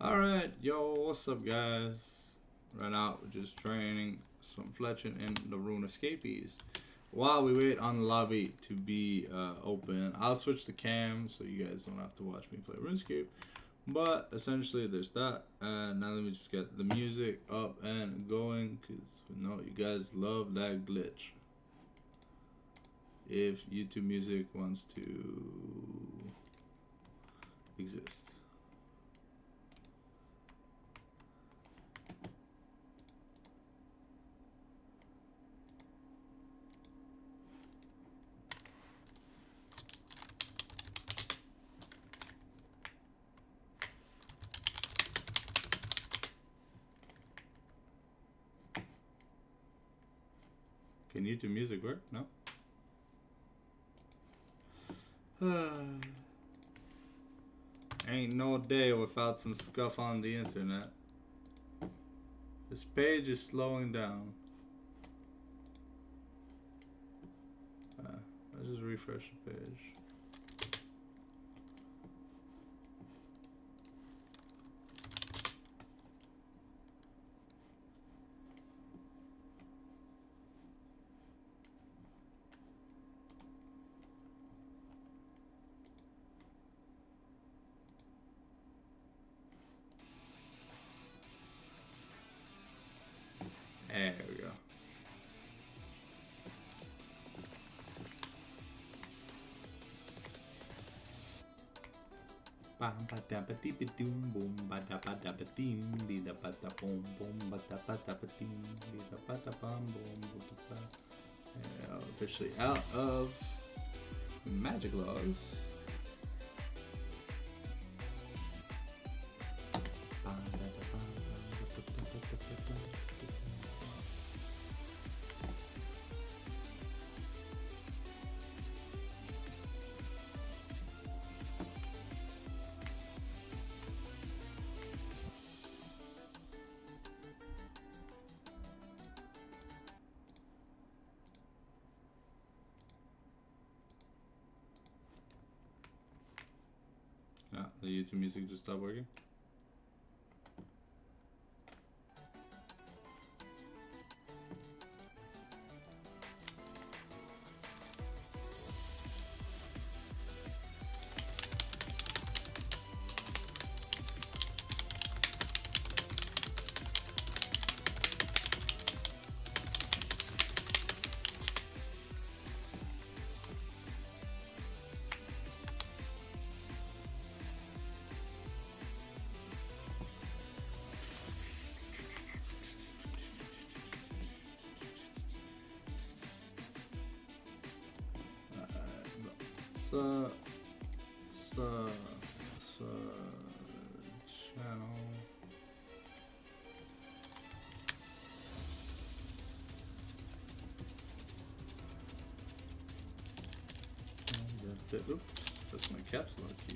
Alright, yo, what's up, guys? Right now, we're just training some fletching in the Rune Escapees. While we wait on the lobby to be open, I'll switch the cam so you guys don't have to watch me play RuneScape. But essentially, there's that. Now let me just get the music up and going, because we know you guys love that glitch. If YouTube Music wants to exist. Can YouTube Music work? No? Ain't no day without some scuff on the internet. This page is slowing down. Let's just refresh the page. There we go. Bam ba da ba dee ba doom boom ba da ba dee da ba da boom boom ba da dee da ba da bam boom ba. Officially out of magic logs. The YouTube Music just stopped working. Channel. Oops, that's my caps lock key.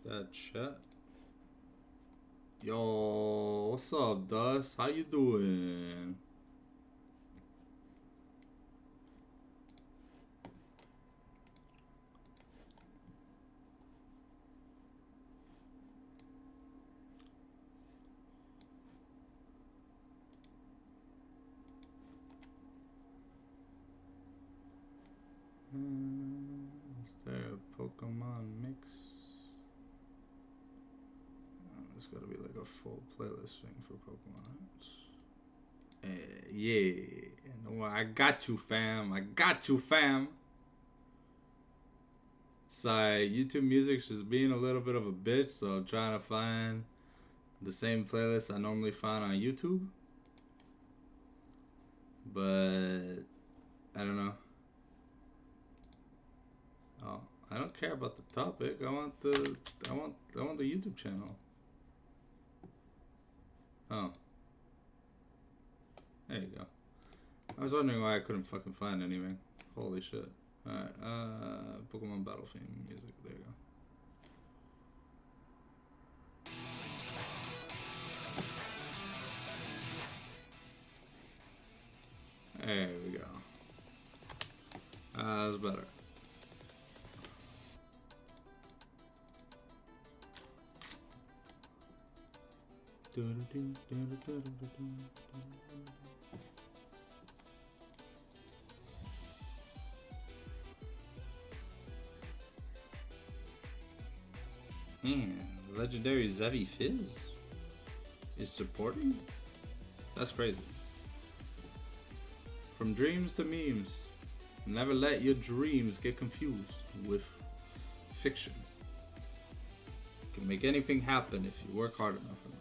That chat. Yo, what's up, Dust? How you doing? Is there a Pokemon mix? There's gotta be like a full playlist thing for Pokemon. Yeah. No, I got you, fam. I got you, fam. Sorry, YouTube Music's just being a little bit of a bitch, so I'm trying to find the same playlist I normally find on YouTube. But I don't know. Oh, I don't care about the topic. I want the YouTube channel. Oh. There you go. I was wondering why I couldn't fucking find anything. Holy shit. Alright, Pokemon Battle theme music. There you go. There we go. That's better. Man, legendary Zevi Fizz is supporting? That's crazy. From dreams to memes, never let your dreams get confused with fiction. You can make anything happen if you work hard enough in life.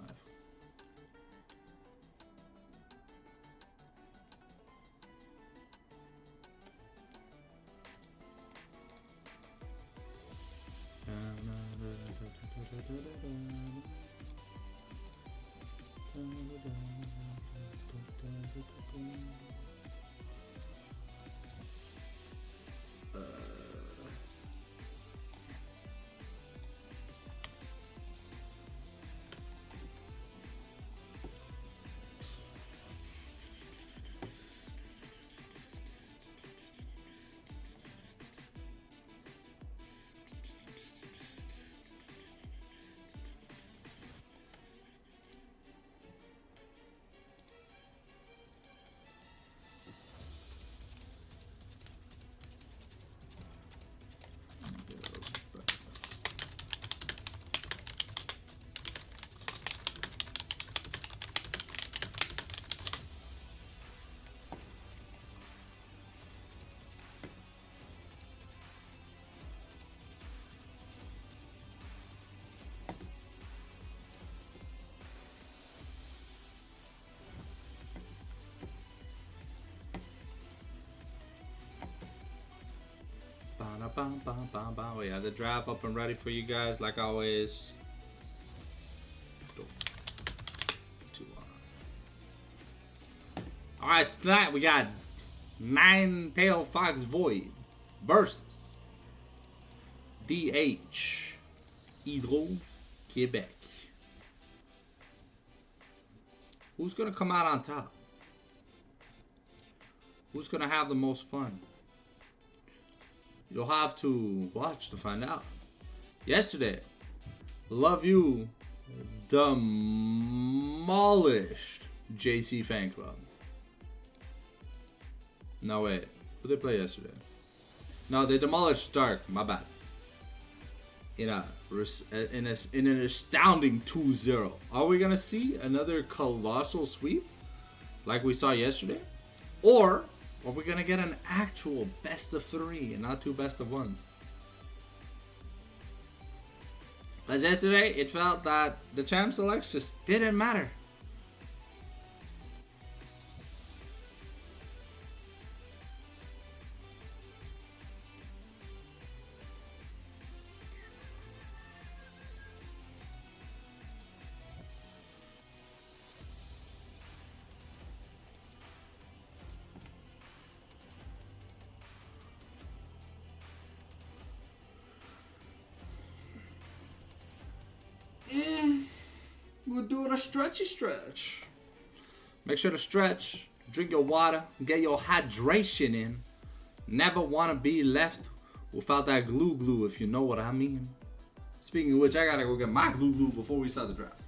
We have the draft up and ready for you guys, like always. 2 on. Alright, so tonight we got Nine-Tailed Fox Void versus DH Quebec. Who's gonna come out on top? Who's gonna have the most fun? You'll have to watch to find out. Yesterday, Love You demolished JC Fan Club. No, wait. Who did they play yesterday? No, they demolished Stark. My bad. In an astounding 2-0. Are we going to see another colossal sweep like we saw yesterday? Or are we going to get an actual best of 3 and not 2 best of 1s? Because yesterday, it felt that the champ selects just didn't matter. We're doing a stretchy stretch. Make sure to stretch, drink your water, get your hydration in. Never want to be left without that glue, if you know what I mean. Speaking of which, I gotta go get my glue before we start the draft.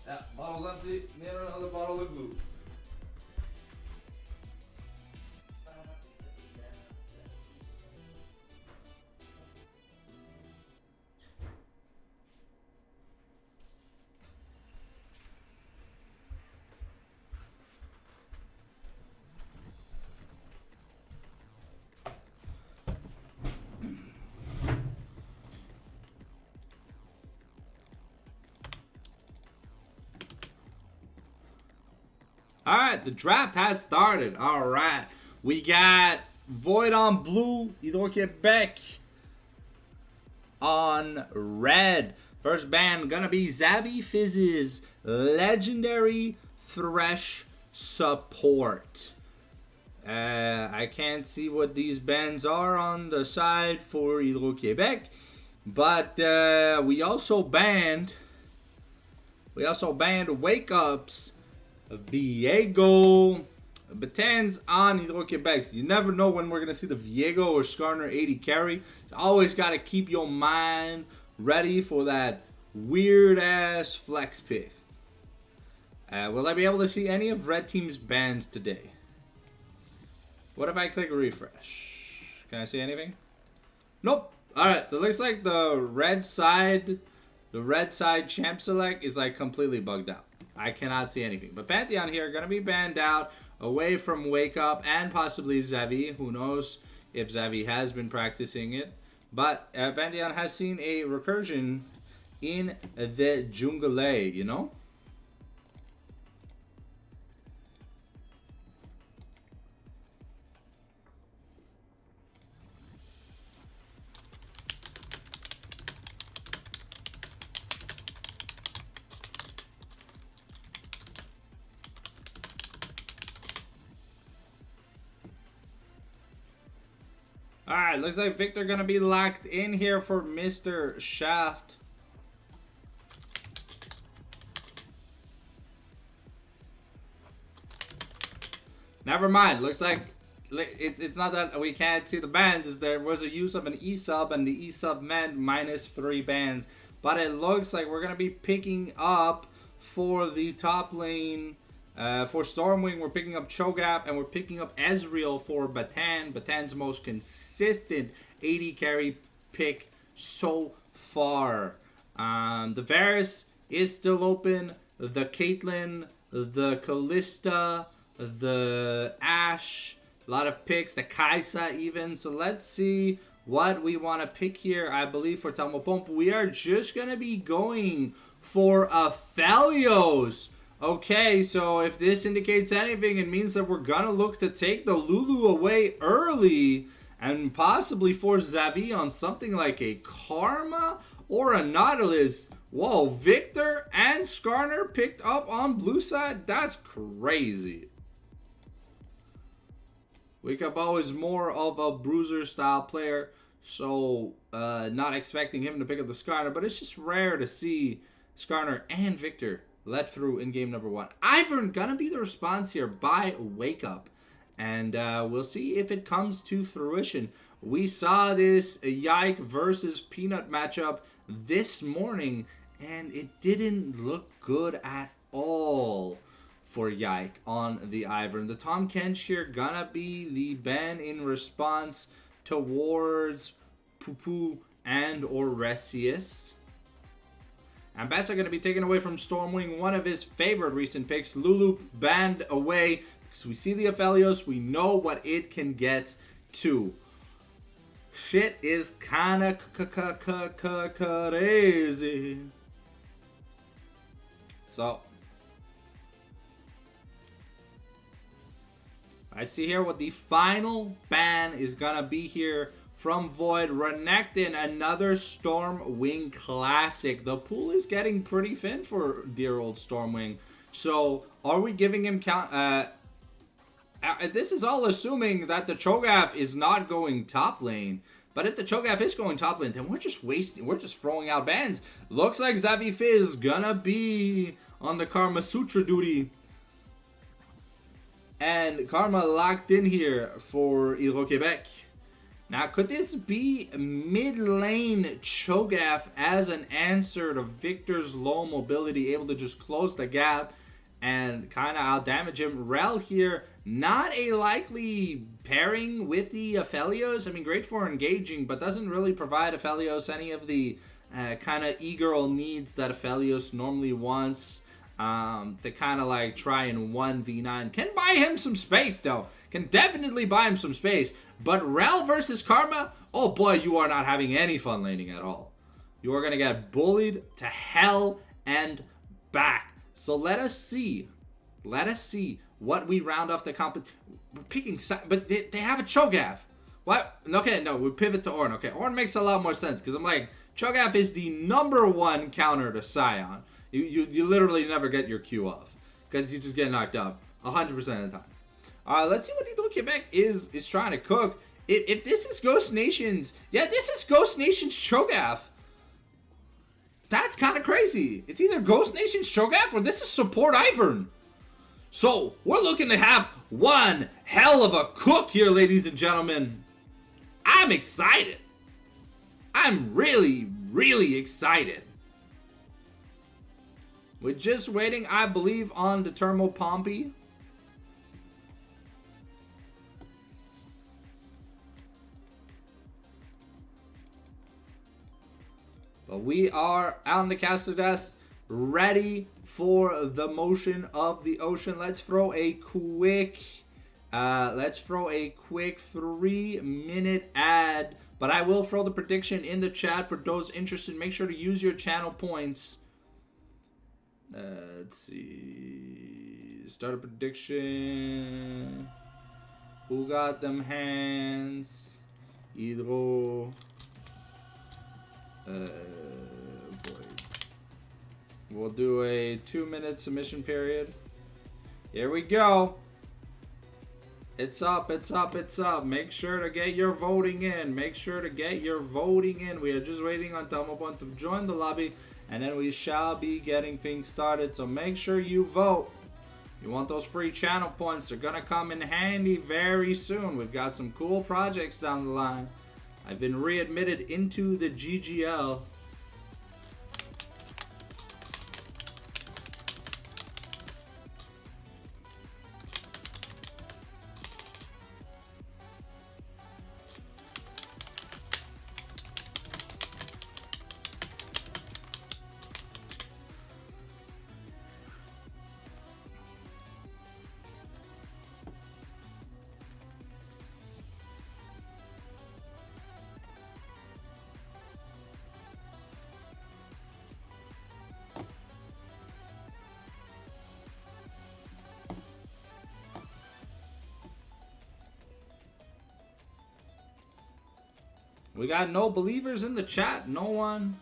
Yeah, bottle's empty. Need another bottle of glue. Alright, the draft has started. Alright. We got Void on blue, Hydro Quebec on red. First band gonna be Xavi Fizz's Legendary Thresh Support. I can't see what these bands are on the side for Hydro Quebec, but we also banned Wake Up's Viego Batan's on Hydro Quebec. So you never know when we're going to see the Viego or Skarner 80 carry. You always got to keep your mind ready for that weird-ass flex pick. Will I be able to see any of Red Team's bans today? What if I click refresh? Can I see anything? Nope. Alright, so it looks like the red side champ select is like completely bugged out. I cannot see anything. But Pantheon here going to be banned out away from Wake Up and possibly Xavi. Who knows if Xavi has been practicing it. But Pantheon has seen a recursion in the jungle, you know? Alright, looks like Victor gonna be locked in here for Mr. Shaft. Never mind, looks like it's not that we can't see the bans, is there was a use of an E-sub and the E-sub meant -3 bans. But it looks like we're gonna be picking up for the top lane. For Stormwing, we're picking up Cho'Gath, and we're picking up Ezreal for Batan. Batan's most consistent 80 carry pick so far. The Varus is still open. The Caitlyn, the Kalista, the Ashe, a lot of picks. The Kaisa even. So let's see what we want to pick here. I believe for Talmopomp, we are just going to be going for Aphelios. Okay, so if this indicates anything, it means that we're going to look to take the Lulu away early and possibly force Xavi on something like a Karma or a Nautilus. Whoa, Victor and Skarner picked up on blue side? That's crazy. Wake Up is more of a bruiser style player, so not expecting him to pick up the Skarner, but it's just rare to see Skarner and Victor let through in game number 1. Ivern gonna be the response here by Wake Up. And we'll see if it comes to fruition. We saw this Yike versus Peanut matchup this morning, and it didn't look good at all for Yike on the Ivern. The Tom Kench here gonna be the ban in response towards Poopoo and Oresius. And Best are going to be taken away from Stormwing, one of his favorite recent picks. Lulu banned away because we see the Aphelios. We know what it can get to. Shit is kind of crazy. So, I see here what the final ban is going to be here. From Void, Renekton, another Stormwing classic. The pool is getting pretty thin for dear old Stormwing. So, are we giving him count? This is all assuming that the Cho'Gath is not going top lane. But But if the Cho'Gath is going top lane, then we're just wasting. We're just throwing out bans. Looks like Xavi Fizz gonna be on the Karma Sutra duty. And Karma locked in here for Hero Quebec. Now, could this be mid lane Cho'Gath as an answer to Victor's low mobility, able to just close the gap and kind of out damage him? Rel here, not a likely pairing with the Aphelios. I mean, great for engaging, but doesn't really provide Aphelios any of the kind of e-girl needs that Aphelios normally wants. To kind of like try and 1v9. Can buy him some space though. Can definitely buy him some space. But Rel versus Karma, oh boy, you are not having any fun laning at all. You are going to get bullied to hell and back. So let us see. Let us see what we round off the competition. We're picking, but they have a Cho'Gath. What? Okay, no, we pivot to Ornn. Okay, Ornn makes a lot more sense because I'm like, Cho'Gath is the #1 counter to Sion. You literally never get your Q off because you just get knocked up 100% of the time. Let's see what Hero Quebec is trying to cook. If this is Ghost Nation's, yeah, this is Ghost Nation's Cho'Gath. That's kind of crazy. It's either Ghost Nation's Cho'Gath or this is support Ivern. So we're looking to have one hell of a cook here, ladies and gentlemen. I'm excited. I'm really, really excited. We're just waiting, I believe, on the Thermal Pompey. But we are out on the caster desk, ready for the motion of the ocean. Let's throw a quick 3-minute ad. But I will throw the prediction in the chat for those interested. Make sure to use your channel points. Let's see. Start a prediction. Who got them hands? Hydro. Void. We'll do a 2-minute submission period. Here we go. It's up, it's up, it's up. Make sure to get your voting in. Make sure to get your voting in. We are just waiting on Tamobon to join the lobby. And then we shall be getting things started. So make sure you vote. You want those free channel points. They're going to come in handy very soon. We've got some cool projects down the line. I've been readmitted into the GGL. We got no believers in the chat. No one.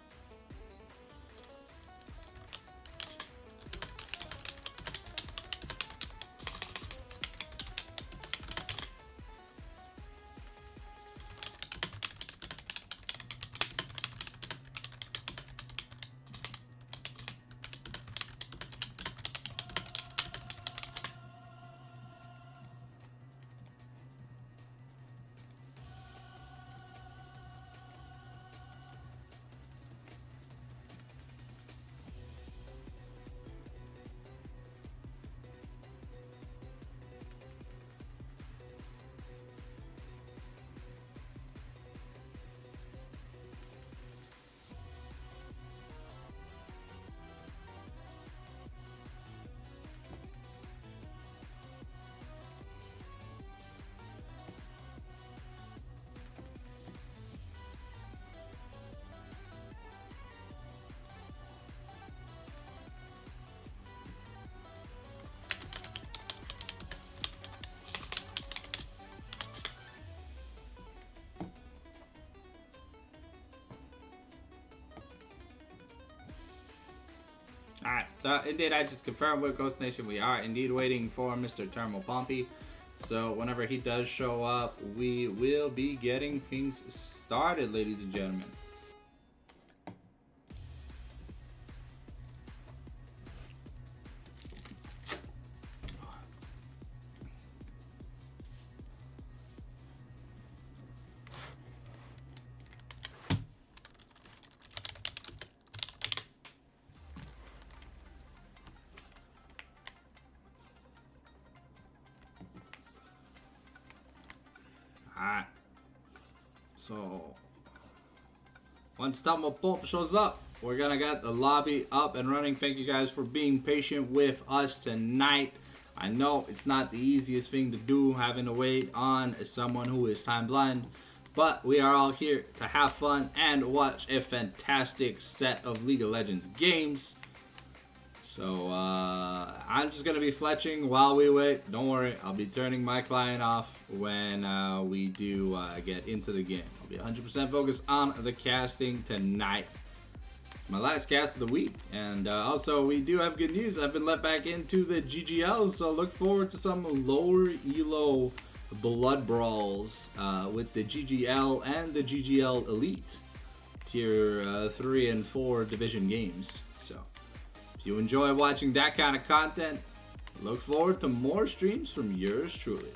Alright, so indeed I just confirmed with Ghost Nation we are indeed waiting for Mr. Thermal Pompey. So whenever he does show up, we will be getting things started, ladies and gentlemen. Alright. So, once Stumble Pulp shows up, we're gonna get the lobby up and running. Thank you guys for being patient with us tonight. I know it's not the easiest thing to do, having to wait on someone who is time blind, but we are all here to have fun and watch a fantastic set of League of Legends games. So I'm just gonna be fletching while we wait. Don't worry, I'll be turning my client off when we do get into the game. I'll be 100% focused on the casting tonight. My last cast of the week, and also we do have good news. I've been let back into the GGL, so look forward to some lower elo blood brawls with the GGL and the GGL Elite tier 3 and 4 division games. So if you enjoy watching that kind of content, look forward to more streams from yours truly.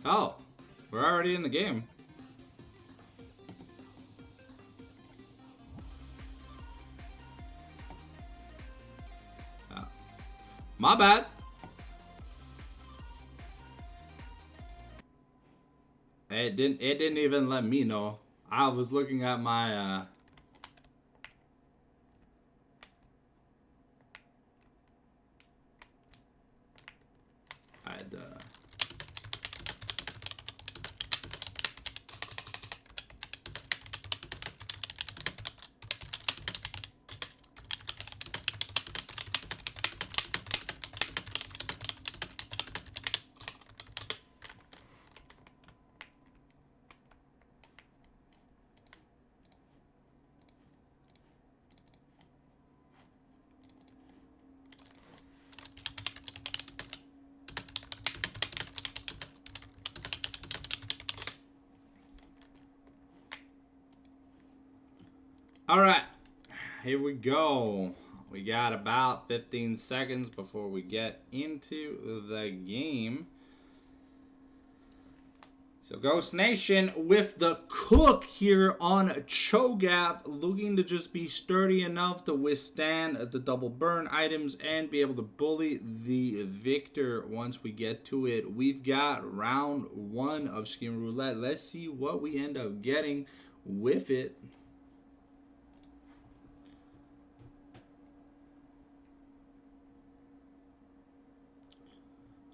Oh, we're already in the game. Oh. My bad. It didn't even let me know. I was looking at my All right, here we go. We got about 15 seconds before we get into the game. So Ghost Nation with the cook here on Cho'Gath, looking to just be sturdy enough to withstand the double burn items and be able to bully the victor once we get to it. We've got round 1 of Skin Roulette. Let's see what we end up getting with it.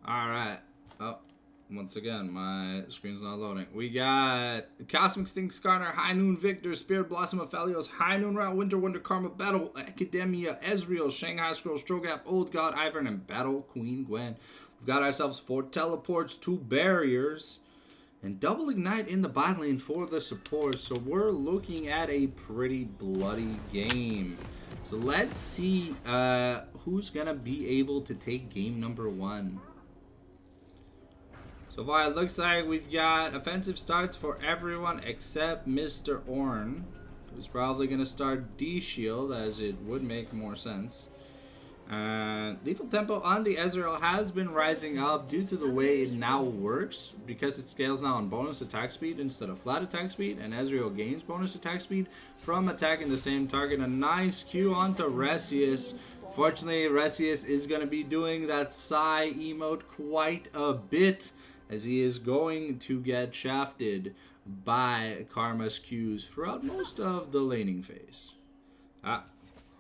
Alright. Oh, once again, my screen's not loading. We got Cosmic Stink Skarner, High Noon Victor, Spirit Blossom Aphelios, High Noon Route, Winter Wonder Karma, Battle Academia, Ezreal, Shanghai Scroll, Strogap, Old God, Ivern, and Battle Queen Gwen. We've got ourselves 4 teleports, 2 barriers, and double ignite in the bot lane for the support. So we're looking at a pretty bloody game. So let's see who's going to be able to take game number 1. So far, it looks like we've got offensive starts for everyone except Mr. Ornn, who's probably going to start D-Shield, as it would make more sense. Lethal tempo on the Ezreal has been rising up due to the way it now works, because it scales now on bonus attack speed instead of flat attack speed, and Ezreal gains bonus attack speed from attacking the same target. A nice Q onto Resius. Fortunately, Resius is going to be doing that sigh emote quite a bit, as he is going to get shafted by Karma's Qs throughout most of the laning phase.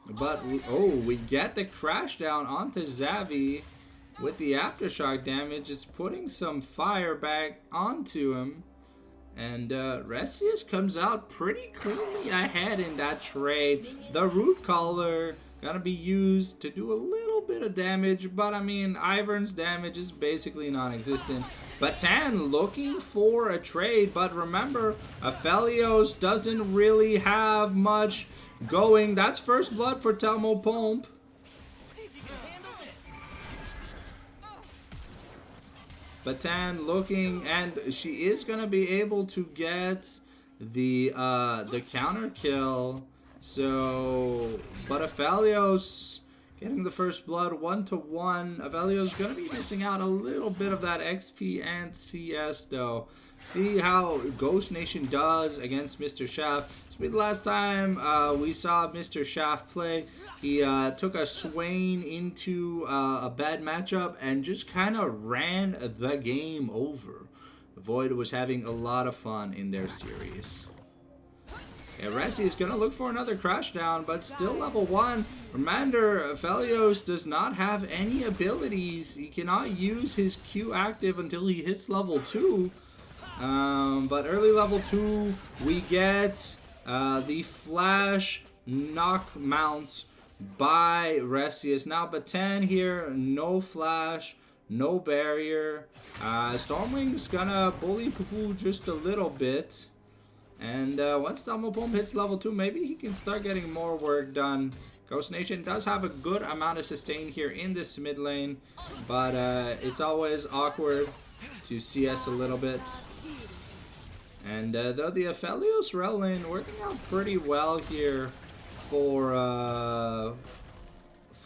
But, we get the crash down onto Xavi with the Aftershock damage. It's putting some fire back onto him. And Resius comes out pretty cleanly ahead in that trade. The Root Caller gonna be used to do a little bit of damage, but I mean, Ivern's damage is basically non-existent. Batan looking for a trade, but remember, Aphelios doesn't really have much going. That's first blood for Telmo Pomp. Batan looking, and she is gonna be able to get the counter kill. So, but Aphelios getting the first blood 1-to-1. Aphelios gonna be missing out a little bit of that XP and CS though. See how Ghost Nation does against Mr. Shaft. This will be the last time we saw Mr. Shaft play. He took a Swain into a bad matchup and just kind of ran the game over. Void was having a lot of fun in their series. Yeah, Resi is going to look for another crash down, but still level 1. Remember, Aphelios does not have any abilities. He cannot use his Q active until he hits level 2. But early level 2, we get the Flash knock mount by Resius. Now, Batan here, no Flash, no barrier. Stormwing's gonna bully Poo just a little bit. And once Telmo hits level 2, maybe he can start getting more work done. Ghost Nation does have a good amount of sustain here in this mid lane, but it's always awkward to CS a little bit. And though the Aphelios rel lane working out pretty well here for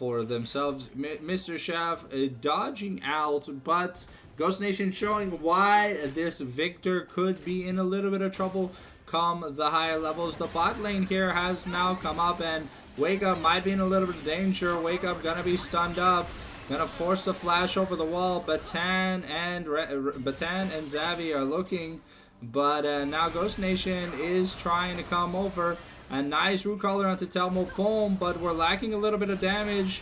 themselves. Mr. Shaft dodging out, but Ghost Nation showing why this Victor could be in a little bit of trouble come the higher levels. The bot lane here has now come up, and Wake Up might be in a little bit of danger. Wake Up gonna be stunned up, gonna force the flash over the wall. Batan and Xavi are looking, but now Ghost Nation is trying to come over. A nice root caller onto Telmo Pom, but we're lacking a little bit of damage.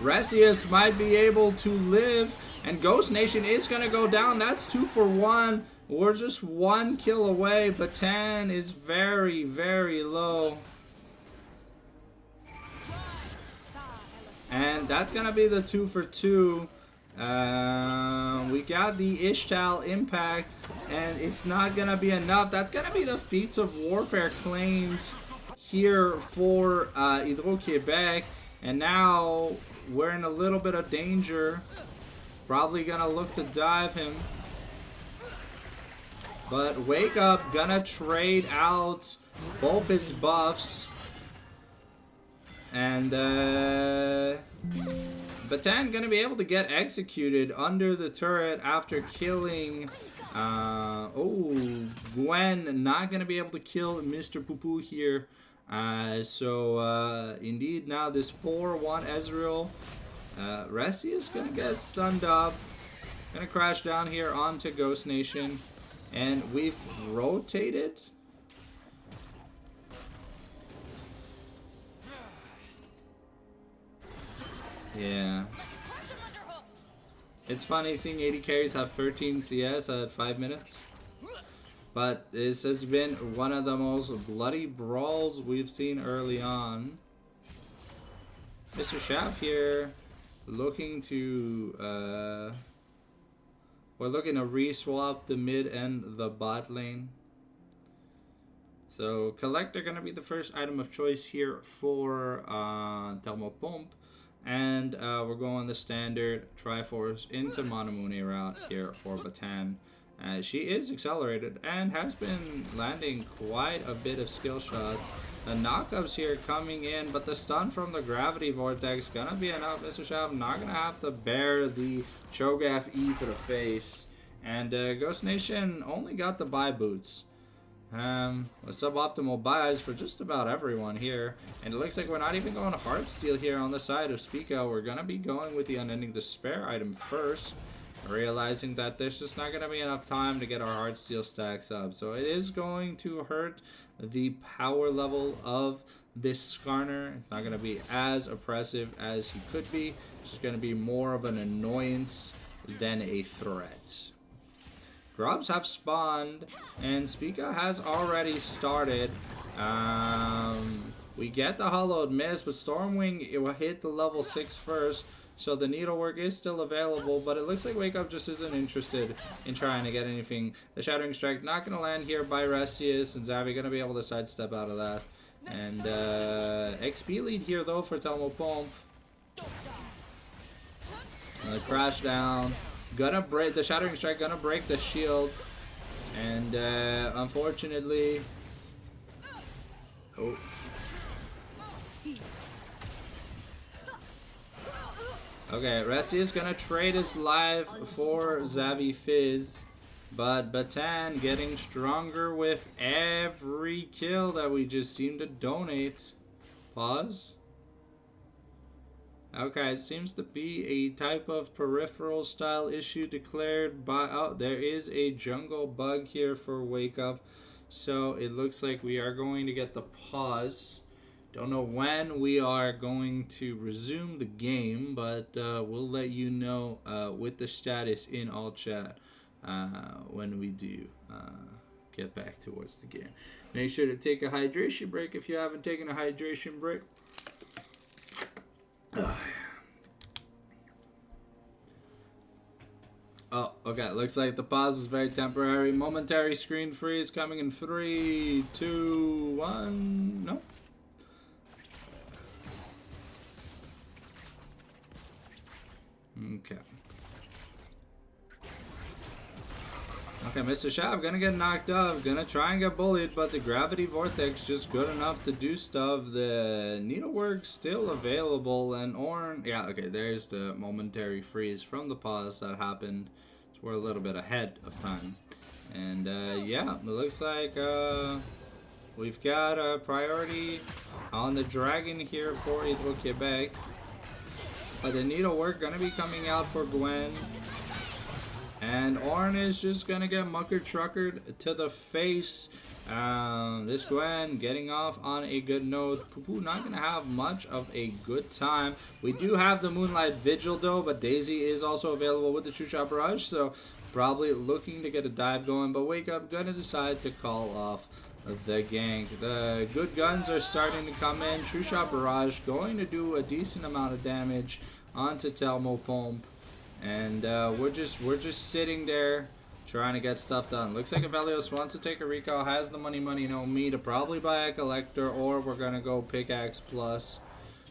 Resius might be able to live, and Ghost Nation is going to go down. That's 2 for 1. We're just 1 kill away. Batan is very, very low. And that's going to be the 2 for 2. We got the Ishtal impact, and it's not going to be enough. That's going to be the Feats of Warfare claims here for Hydro-Québec. And now we're in a little bit of danger. Probably gonna look to dive him. But Wake Up gonna trade out both his buffs. And Batan gonna be able to get executed under the turret after killing Gwen not gonna be able to kill Mr. Poo here. Indeed, now this 4-1 Ezreal. Resi is gonna get stunned up. Gonna crash down here onto Ghost Nation. And we've rotated. Yeah. It's funny seeing 80 carries have 13 CS at 5 minutes. But this has been one of the most bloody brawls we've seen early on. Mr. Shaft here looking to we're looking to re-swap the mid and the bot lane. So Collector gonna be the first item of choice here for Telmo Pump. And we're going the standard Triforce into Manamune route here for Batan. She is accelerated and has been landing quite a bit of skill shots. The knockups here coming in, but the stun from the Gravity Vortex gonna be enough. Mr. Shaft not gonna have to bear the Cho'Gath E to the face. And Ghost Nation only got the buy boots. Suboptimal buys for just about everyone here. And it looks like we're not even going to Heartsteel here on the side of Spica. We're going to be going with the Unending Despair item first. Realizing that there's just not going to be enough time to get our Heartsteel stacks up. So it is going to hurt the power level of this Skarner. It's not going to be as oppressive as he could be. It's just going to be more of an annoyance than a threat. Grubs have spawned, and Spica has already started. We get the Hollowed Mist, but Stormwing, it will hit the level 6 first, so the Needlework is still available, but it looks like Wake Up just isn't interested in trying to get anything. The Shattering Strike not going to land here by Resius, and Zavi going to be able to sidestep out of that. And XP lead here, though, for Telmo Pump. Crash down. Gonna break the Shattering Strike, gonna break the shield, and unfortunately, oh, okay, Resi is gonna trade his life for Zavi Fizz, but Batan getting stronger with every kill that we just seem to donate. Pause. Okay, it seems to be a type of peripheral style issue declared by... Oh, there is a jungle bug here for Wake Up. So it looks like we are going to get the pause. Don't know when we are going to resume the game, but we'll let you know with the status in all chat when we do get back towards the game. Make sure to take a hydration break if you haven't taken a hydration break. Oh, okay. Looks like the pause is very temporary. Momentary screen freeze coming in 3, 2, 1. No. Okay. Okay, Mr. Shaft gonna get knocked off, gonna try and get bullied, but the Gravity Vortex just good enough to do stuff. The Needlework still available, and Ornn, yeah, okay, there's the momentary freeze from the pause that happened. So we're a little bit ahead of time. And yeah, it looks like we've got a priority on the Dragon here for Hydro Quebec. But the Needlework gonna be coming out for Gwen. And Ornn is just gonna get mucker truckered to the face. This Gwen getting off on a good note. Poo-Poo not gonna have much of a good time. We do have the Moonlight Vigil though, but Daisy is also available with the True Shot Barrage, so probably looking to get a dive going. But Wake Up gonna decide to call off the gank. The good guns are starting to come in. True Shot Barrage going to do a decent amount of damage onto Telmo Pump. And we're just sitting there trying to get stuff done. Looks like Avelios wants to take a recall, has the money, no me to probably buy a Collector, or we're gonna go Pickaxe Plus.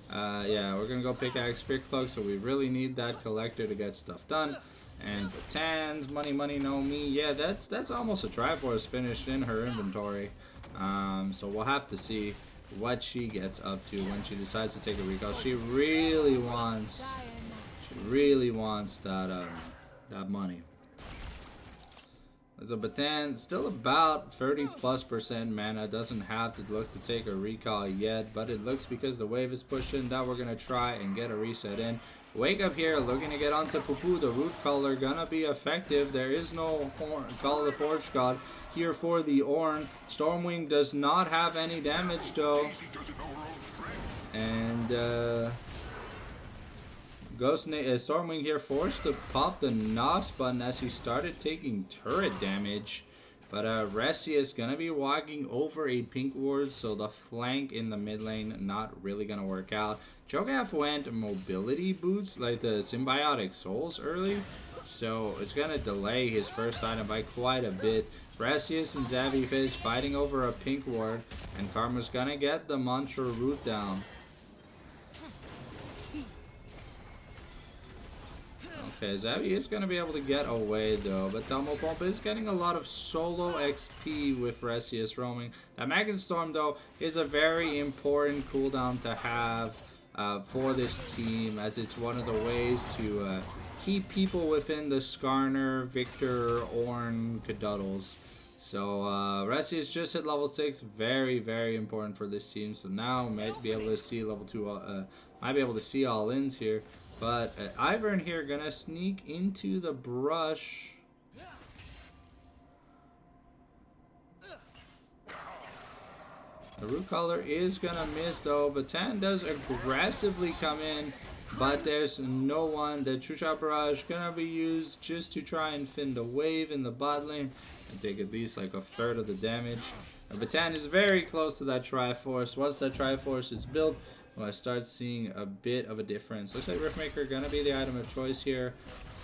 Yeah, we're gonna go Pickaxe Spirit Cloak, so we really need that Collector to get stuff done. And Batan's money, no me. Yeah, that's almost a Triforce finished in her inventory. So we'll have to see what she gets up to when she decides to take a recall. She really wants that that money. So Batan still about 30+% mana, doesn't have to look to take a recall yet, but it looks because the wave is pushing that we're gonna try and get a reset in. Wake Up here looking to get onto Poo-Poo. The root color gonna be effective. There is no Call of the Forge God here for the Ornn. Stormwing does not have any damage though, and Stormwing here forced to pop the NOS button as he started taking turret damage. But Ressi is going to be walking over a pink ward, so the flank in the mid lane not really going to work out. Cho'Gath went mobility boots, like the symbiotic souls early, so it's going to delay his first item by quite a bit. Resius and Zavi Fizz fighting over a pink ward, and Karma's going to get the mantra root down. Okay, Zavi is going to be able to get away though, but Thermopump is getting a lot of solo XP with Resius roaming. That Magnet Storm though is a very important cooldown to have for this team, as it's one of the ways to keep people within the Skarner, Victor, Ornn, Caduddles. So Resius just hit level 6, very, very important for this team. So now might be able to see level 2, might be able to see all ins here. But Ivern here gonna sneak into the brush. The root color is gonna miss though, but Tan does aggressively come in, but there's no one. The True Shot Barrage gonna be used just to try and fin the wave in the bot lane and take at least like a third of the damage. Batan is very close to that Triforce. Once that Triforce is built, well, I start seeing a bit of a difference. Looks like Riftmaker gonna be the item of choice here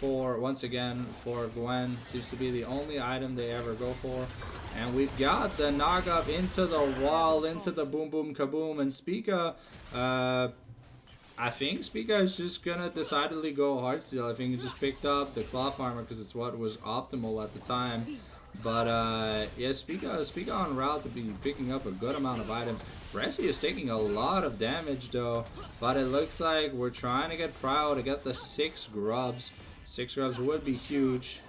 for, once again, for Gwen. Seems to be the only item they ever go for. And we've got the knock up into the wall, into the boom boom kaboom, and Spica, I think Spica is just gonna decidedly go hardstyle. I think he just picked up the cloth armor because it's what was optimal at the time. But yeah, Spica on route to be picking up a good amount of items. Resi is taking a lot of damage though, but it looks like we're trying to get Prio to get the 6 grubs. 6 grubs would be huge,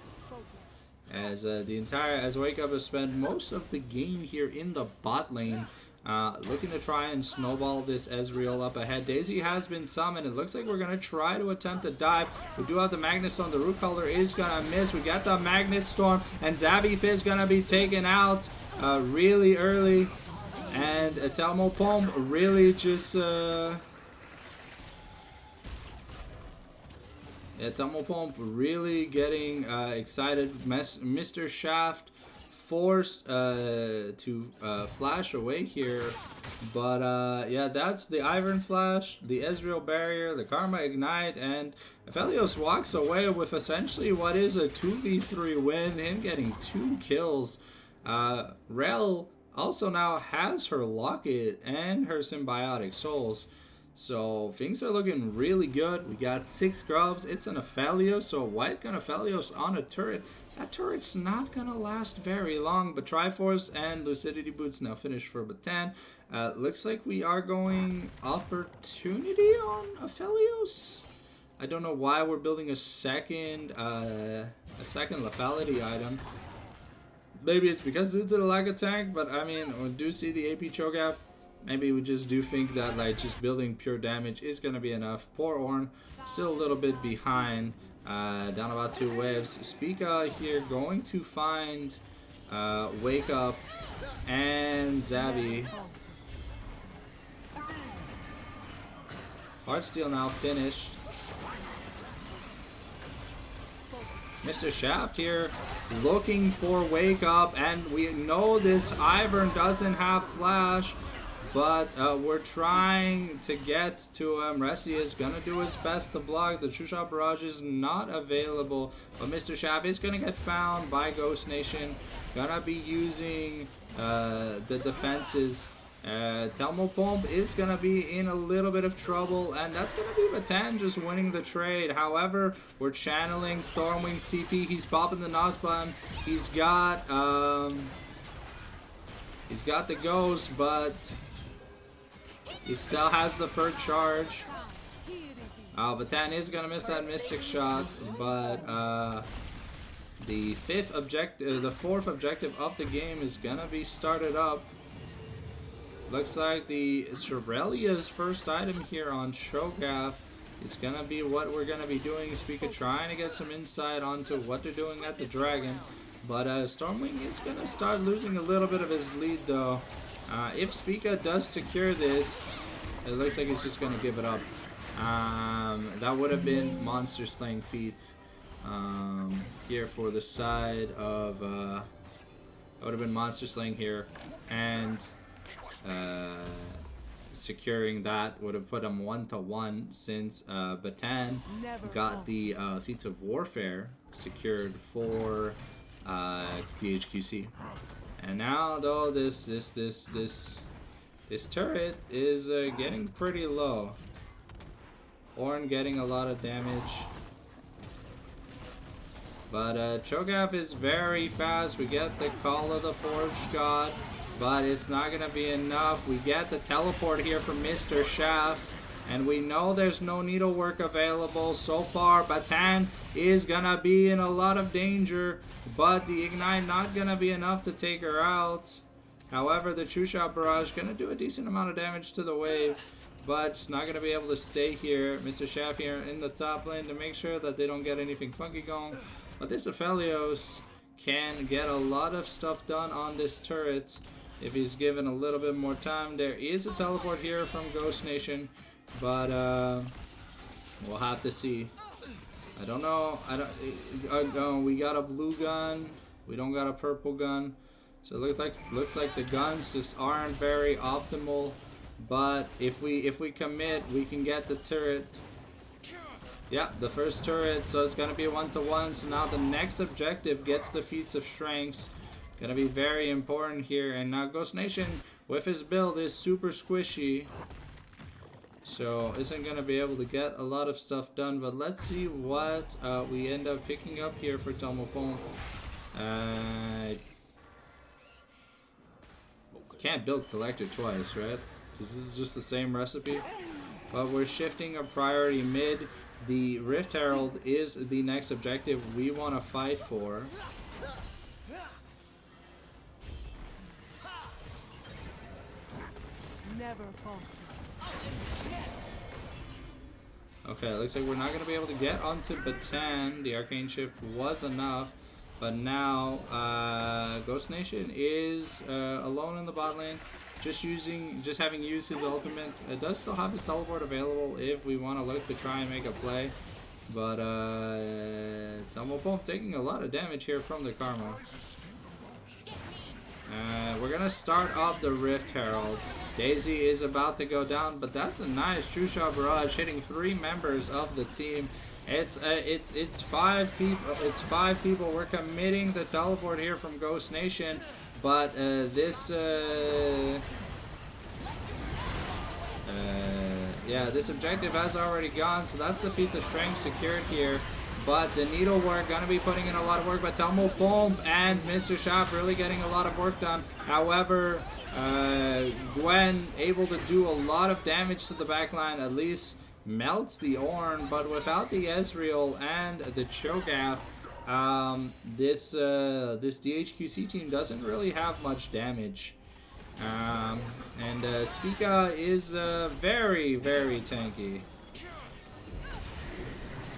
as as Wake Up has spent most of the game here in the bot lane, looking to try and snowball this Ezreal up ahead. Daisy has been summoned. It looks like we're gonna try to attempt a dive. We do have the Magnet Storm. The root color is gonna miss. We got the Magnet Storm, and Zavi is gonna be taken out really early. And Thermopump really just Thermopump really getting excited. Mr. Shaft forced to flash away here, but yeah, that's the Ivern flash, the Ezreal barrier, the Karma ignite, and Aphelios walks away with essentially what is a 2v3 win, him getting 2 kills. Rel also now has her locket and her symbiotic souls, so things are looking really good. We got 6 grubs. It's an Aphelios, so white gun Aphelios on a turret. That turret's not gonna last very long, but Triforce and Lucidity Boots now finished for Batan. Looks like we are going Opportunity on Aphelios. I don't know why we're building a second lethality item. Maybe it's because due to the lack of tank, but I mean, we do see the AP Cho'Gath. Maybe we just do think that like just building pure damage is gonna be enough. Poor Ornn, still a little bit behind. Down about 2 waves. Spica here going to find Wake Up and Zavi. Heartsteel now finished. Mr. Shaft here looking for Wake Up, and we know this Ivern doesn't have flash, but we're trying to get to him. Resi is gonna do his best to block. The True Shot Barrage is not available, but Mr. Shaft is gonna get found by Ghost Nation. Gonna be using the defenses. Thermopump is gonna be in a little bit of trouble, and that's gonna be Batan just winning the trade. However, we're channeling Stormwing's TP. He's popping the NOS button. He's got the Ghost, but he still has the third charge. Batan is gonna miss that Mystic shot, but the 4th objective of the game is gonna be started up. Looks like the Shurelia's first item here on Cho'Gath is gonna be what we're gonna be doing. Spica trying to get some insight onto what they're doing at the Dragon, but Stormwing is gonna start losing a little bit of his lead though. If Spica does secure this, it looks like he's just gonna give it up. That would have been monster slaying feat here for the side of that would have been monster slaying here, and securing that would have put him 1-1 since Batan got the feats of warfare secured for DHQC. And now though this turret is getting pretty low. Ornn getting a lot of damage. But Cho'Gath is very fast. We get the Call of the Forged God, but it's not going to be enough. We get the teleport here from Mr. Shaft, and we know there's no needlework available so far. Batan is going to be in a lot of danger, but the Ignite not going to be enough to take her out. However, the True Shot Barrage going to do a decent amount of damage to the wave, but just not going to be able to stay here. Mr. Shaft here in the top lane to make sure that they don't get anything funky going. But this Aphelios can get a lot of stuff done on this turret if he's given a little bit more time. There is a teleport here from Ghost Nation, but we'll have to see. I don't know. We got a blue gun. We don't got a purple gun. So it looks like the guns just aren't very optimal. But if we commit, we can get the turret. Yeah, the first turret, so it's going to be 1-1. So now the next objective gets the feats of strengths. Going to be very important here. And now Ghost Nation with his build is super squishy, so isn't going to be able to get a lot of stuff done. But let's see what we end up picking up here for Tomopon. Can't build Collector twice, right? This is just the same recipe. But we're shifting a priority mid. The Rift Herald is the next objective we want to fight for. Okay, looks like we're not going to be able to get onto Batan. The Arcane Shift was enough. But now, Ghost Nation is alone in the bot lane. Just having used his ultimate. It does still have his teleport available if we want to look to try and make a play. But Tomopon taking a lot of damage here from the Karma. We're gonna start up the Rift Herald. Daisy is about to go down, but that's a nice True Shot Barrage hitting 3 members of the team. It's 5 people. It's 5 people. We're committing the teleport here from Ghost Nation. But this objective has already gone, so that's the feats of strength secured here. But the needlework gonna be putting in a lot of work. But Tomopon and Mr. Shop really getting a lot of work done. However, Gwen able to do a lot of damage to the backline, at least melts the Ornn, but without the Ezreal and the Cho'Gath, this DHQC team doesn't really have much damage. And Spica is very, very tanky.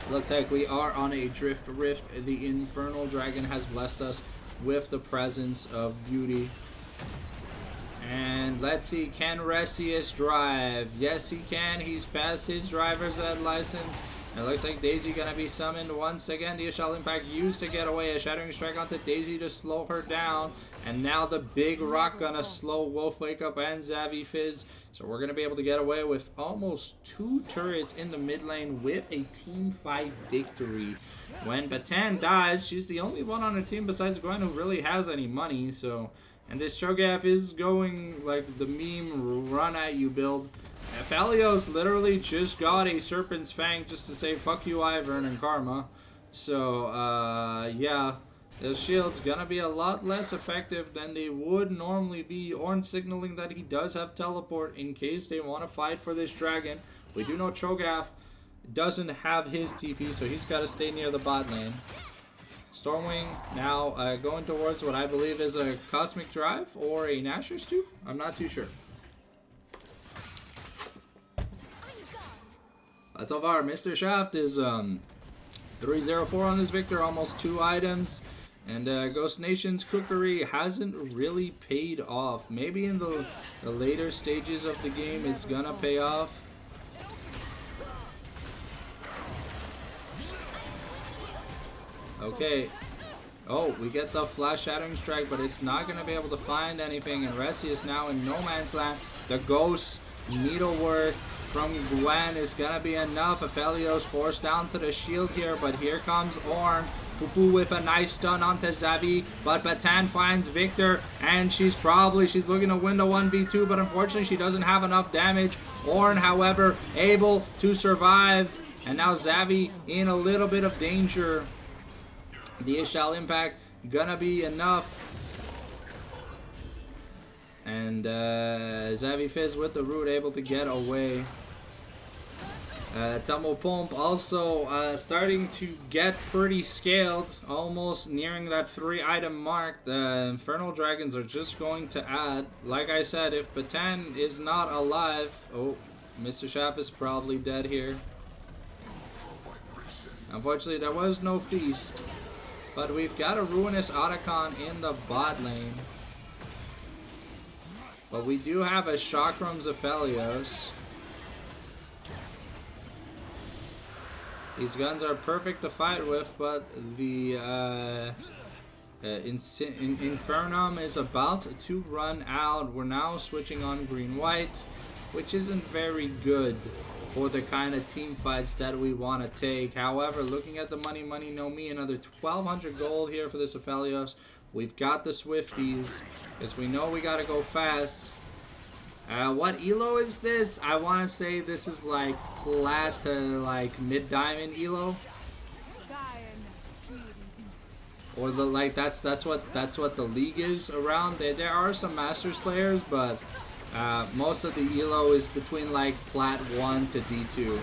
Looks like we are on a Drift Rift. The Infernal Dragon has blessed us with the presence of beauty. And let's see, can Resius drive? Yes, he can. He's passed his driver's ed license. It looks like Daisy gonna be summoned once again. The Shell Impact used to get away. A Shattering Strike onto Daisy to slow her down. And now the big rock gonna slow Wolf Wake Up and Zavi Fizz. So we're gonna be able to get away with almost 2 turrets in the mid lane with a team fight victory. When Batan dies, she's the only one on her team besides Gwen who really has any money. So, and this Cho'Gath is going like the meme run at you build. Aphelios literally just got a Serpent's Fang just to say fuck you Ivern and Karma. So yeah, the shield's gonna be a lot less effective than they would normally be. Ornn signaling that he does have teleport in case they want to fight for this dragon. We do know Cho'Gath doesn't have his TP, so he's got to stay near the bot lane. Stormwing now going towards what I believe is a Cosmic Drive or a Nashor's Tooth. I'm not too sure. But so far, Mr. Shaft is 3-0-4 on this victor, almost 2 items. And Ghost Nation's cookery hasn't really paid off. Maybe in the later stages of the game it's gonna pay off. Okay. Oh, we get the flash shattering strike, but it's not going to be able to find anything. And Resi is now in no man's land. The ghost needlework from Gwen is going to be enough. Aphelios forced down to the shield here, but here comes Ornn. Pupu with a nice stun onto Xavi, but Batan finds Victor, and she's looking to win the 1v2, but unfortunately she doesn't have enough damage. Ornn, however, able to survive, and now Xavi in a little bit of danger. The Ishal impact gonna be enough. And Xavi Fizz with the root able to get away. Tumble Pump also starting to get pretty scaled, almost nearing that 3-item mark. The Infernal Dragons are just going to add. Like I said, if Batan is not alive... Oh, Mr. Shaft is probably dead here. Unfortunately, there was no feast. But we've got a Ruinous Otacon in the bot lane. But we do have a Chakrams Aphelios. These guns are perfect to fight with, but the Infernum is about to run out. We're now switching on green-white, which isn't very good for the kind of team fights that we want to take. However, looking at the money, no me, another 1,200 gold here for this Aphelios. We've got the Swifties, because we know we got to go fast. What elo is this? I want to say this is like plat to like mid-diamond elo. Or the like that's what the league is around. There are some Masters players, but most of the elo is between like plat 1 to D2.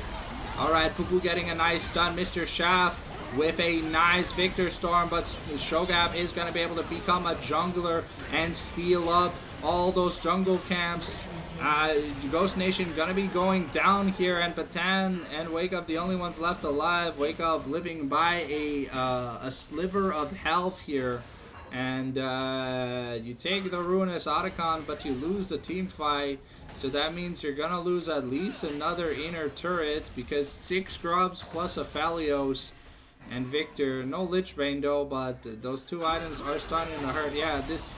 Alright, Pupu getting a nice stun. Mr. Shaft with a nice Victor Storm, but Shogav is going to be able to become a jungler and steal up all those jungle camps. Ghost Nation gonna be going down here, and Batan and Wake Up the only ones left alive. Wake Up living by a sliver of health here, and you take the Ruinous Otacon, but you lose the team fight. So that means you're gonna lose at least another inner turret, because 6 Grubs plus Aphelios and Victor. No Lichbane though, but those 2 items are starting to hurt. Yeah, this.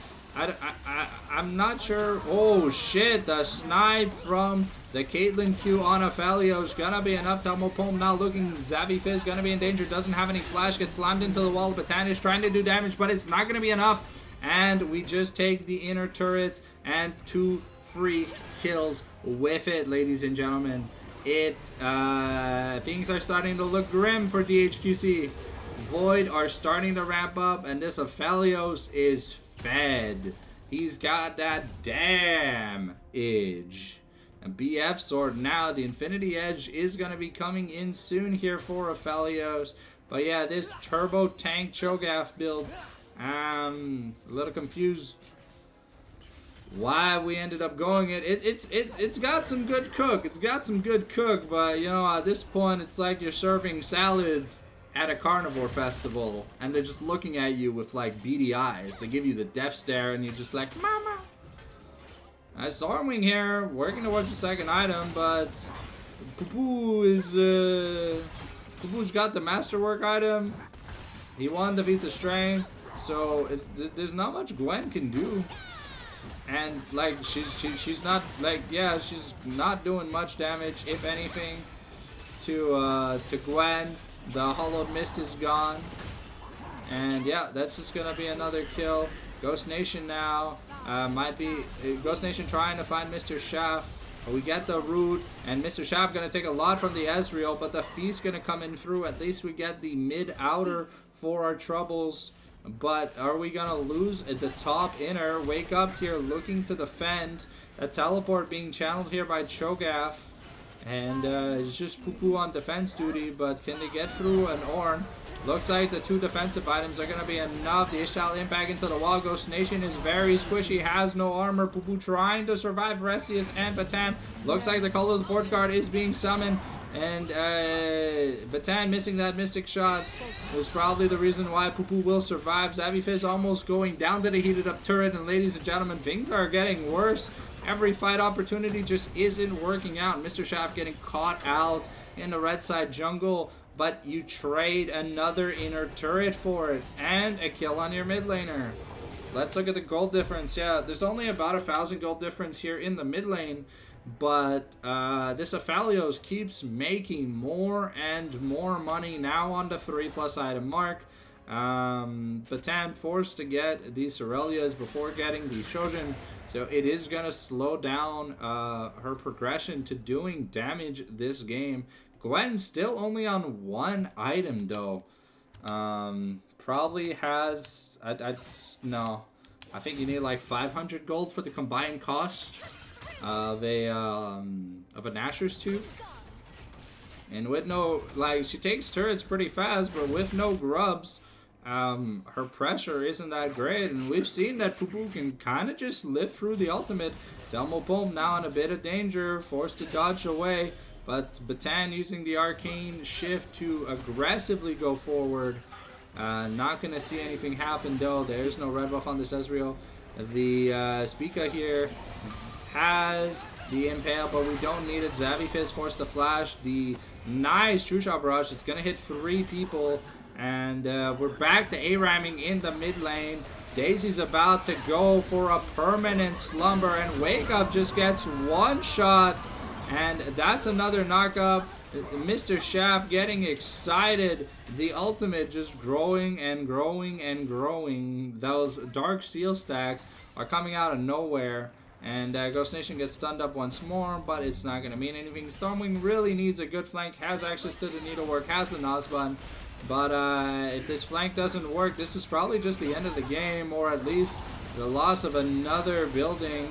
I'm not sure. Oh shit, the snipe from the Caitlyn Q on Aphelios gonna be enough. Tumble Pump now looking. Xavi Fizz gonna be in danger, doesn't have any flash, gets slammed into the wall. Batan is trying to do damage, but it's not gonna be enough. And we just take the inner turret and 2 free kills with it, ladies and gentlemen. Things are starting to look grim for DHQC. Void are starting to ramp up, and this Aphelios is fed. He's got that damn edge. A BF sword now. The Infinity Edge is going to be coming in soon here for Aphelios. But yeah, this turbo tank Cho'Gath build, a little confused why we ended up going it. It's got some good cook. It's got some good cook, but you know, at this point it's like you're serving salad at a carnivore festival, and they're just looking at you with like beady eyes. They give you the death stare, and you're just like, mama. Stormwing here, working towards the 2nd item, but Pupu's got the masterwork item. He 1 defeats the strength, so there's not much Gwen can do. And like she's not like, yeah, she's not doing much damage, if anything, to Gwen. The Hollow Mist is gone. And yeah, that's just gonna be another kill. Ghost Nation now might be Ghost Nation trying to find Mr. Shaft. We get the root, and Mr. Shaft gonna take a lot from the Ezreal, but the feast gonna come in through. At least we get the mid outer for our troubles. But are we gonna lose at the top inner? Wake Up here looking to defend. A teleport being channeled here by Cho'Gath. And it's just Pupu on defense duty, but can they get through an Ornn? Looks like the 2 defensive items are going to be enough. The Ishtal impact into the wall. Ghost Nation is very squishy, has no armor. Pupu trying to survive Resius and Batan. Looks like the Call of the Forge Guard is being summoned. And Batan missing that Mystic shot is probably the reason why Pupu will survive. Xavi Fizz almost going down to the heated up turret. And ladies and gentlemen, things are getting worse. Every fight opportunity just isn't working out. Mr. Shaft getting caught out in the red side jungle but you trade another inner turret for it and a kill on your mid laner. Let's look at the gold difference. Yeah, there's only about 1,000 gold difference here in the mid lane, but this Aphelios keeps making more and more money, now on the 3+ item mark. Batan forced to get these Aurelias before getting the Shojin, so it is going to slow down her progression to doing damage this game. Gwen still only on 1 item though. Probably has... no. I think you need like 500 gold for the combined cost of a Nashor's Tooth. And with no... like, she takes turrets pretty fast, but with no grubs, her pressure isn't that great. And we've seen that Pupu can kind of just live through the ultimate. Delmo Pump now in a bit of danger, forced to dodge away. But Batan using the arcane shift to aggressively go forward. Not going to see anything happen though. There's no red buff on this Ezreal. The Spica here has the impale, but we don't need it. Xavi forced to flash. The nice True Shot Barrage. It's going to hit 3 people. And we're back to A-ramming in the mid lane. Daisy's about to go for a permanent slumber, and Wake Up just gets 1 shot. And that's another knockup. Mr. Shaft getting excited. The ultimate just growing and growing and growing. Those Dark Seal stacks are coming out of nowhere. And Ghost Nation gets stunned up once more, but it's not going to mean anything. Stormwing really needs a good flank. Has access to the Needlework, has the Nosbun. But if this flank doesn't work, this is probably just the end of the game, or at least the loss of another building.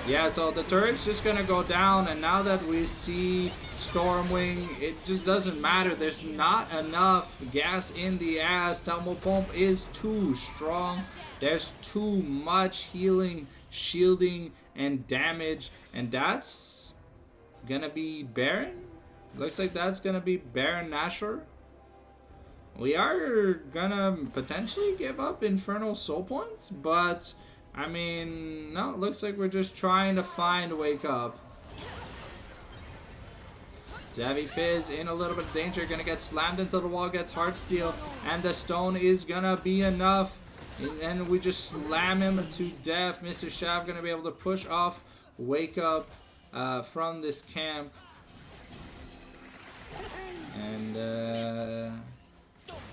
Yeah, so the turret's just going to go down, and now that we see Stormwing, it just doesn't matter. There's not enough gas in the ass. Telmo Pump is too strong. There's too much healing, shielding, and damage, and that's going to be Baron. Looks like that's going to be Baron Nashor. We are going to potentially give up Infernal Soul Points, but... I mean, no, it looks like we're just trying to find Wake Up. Xavi Fizz in a little bit of danger, gonna get slammed into the wall, gets Heartsteel, and the stone is gonna be enough. And we just slam him to death. Mr. Shav gonna be able to push off Wake Up from this camp. And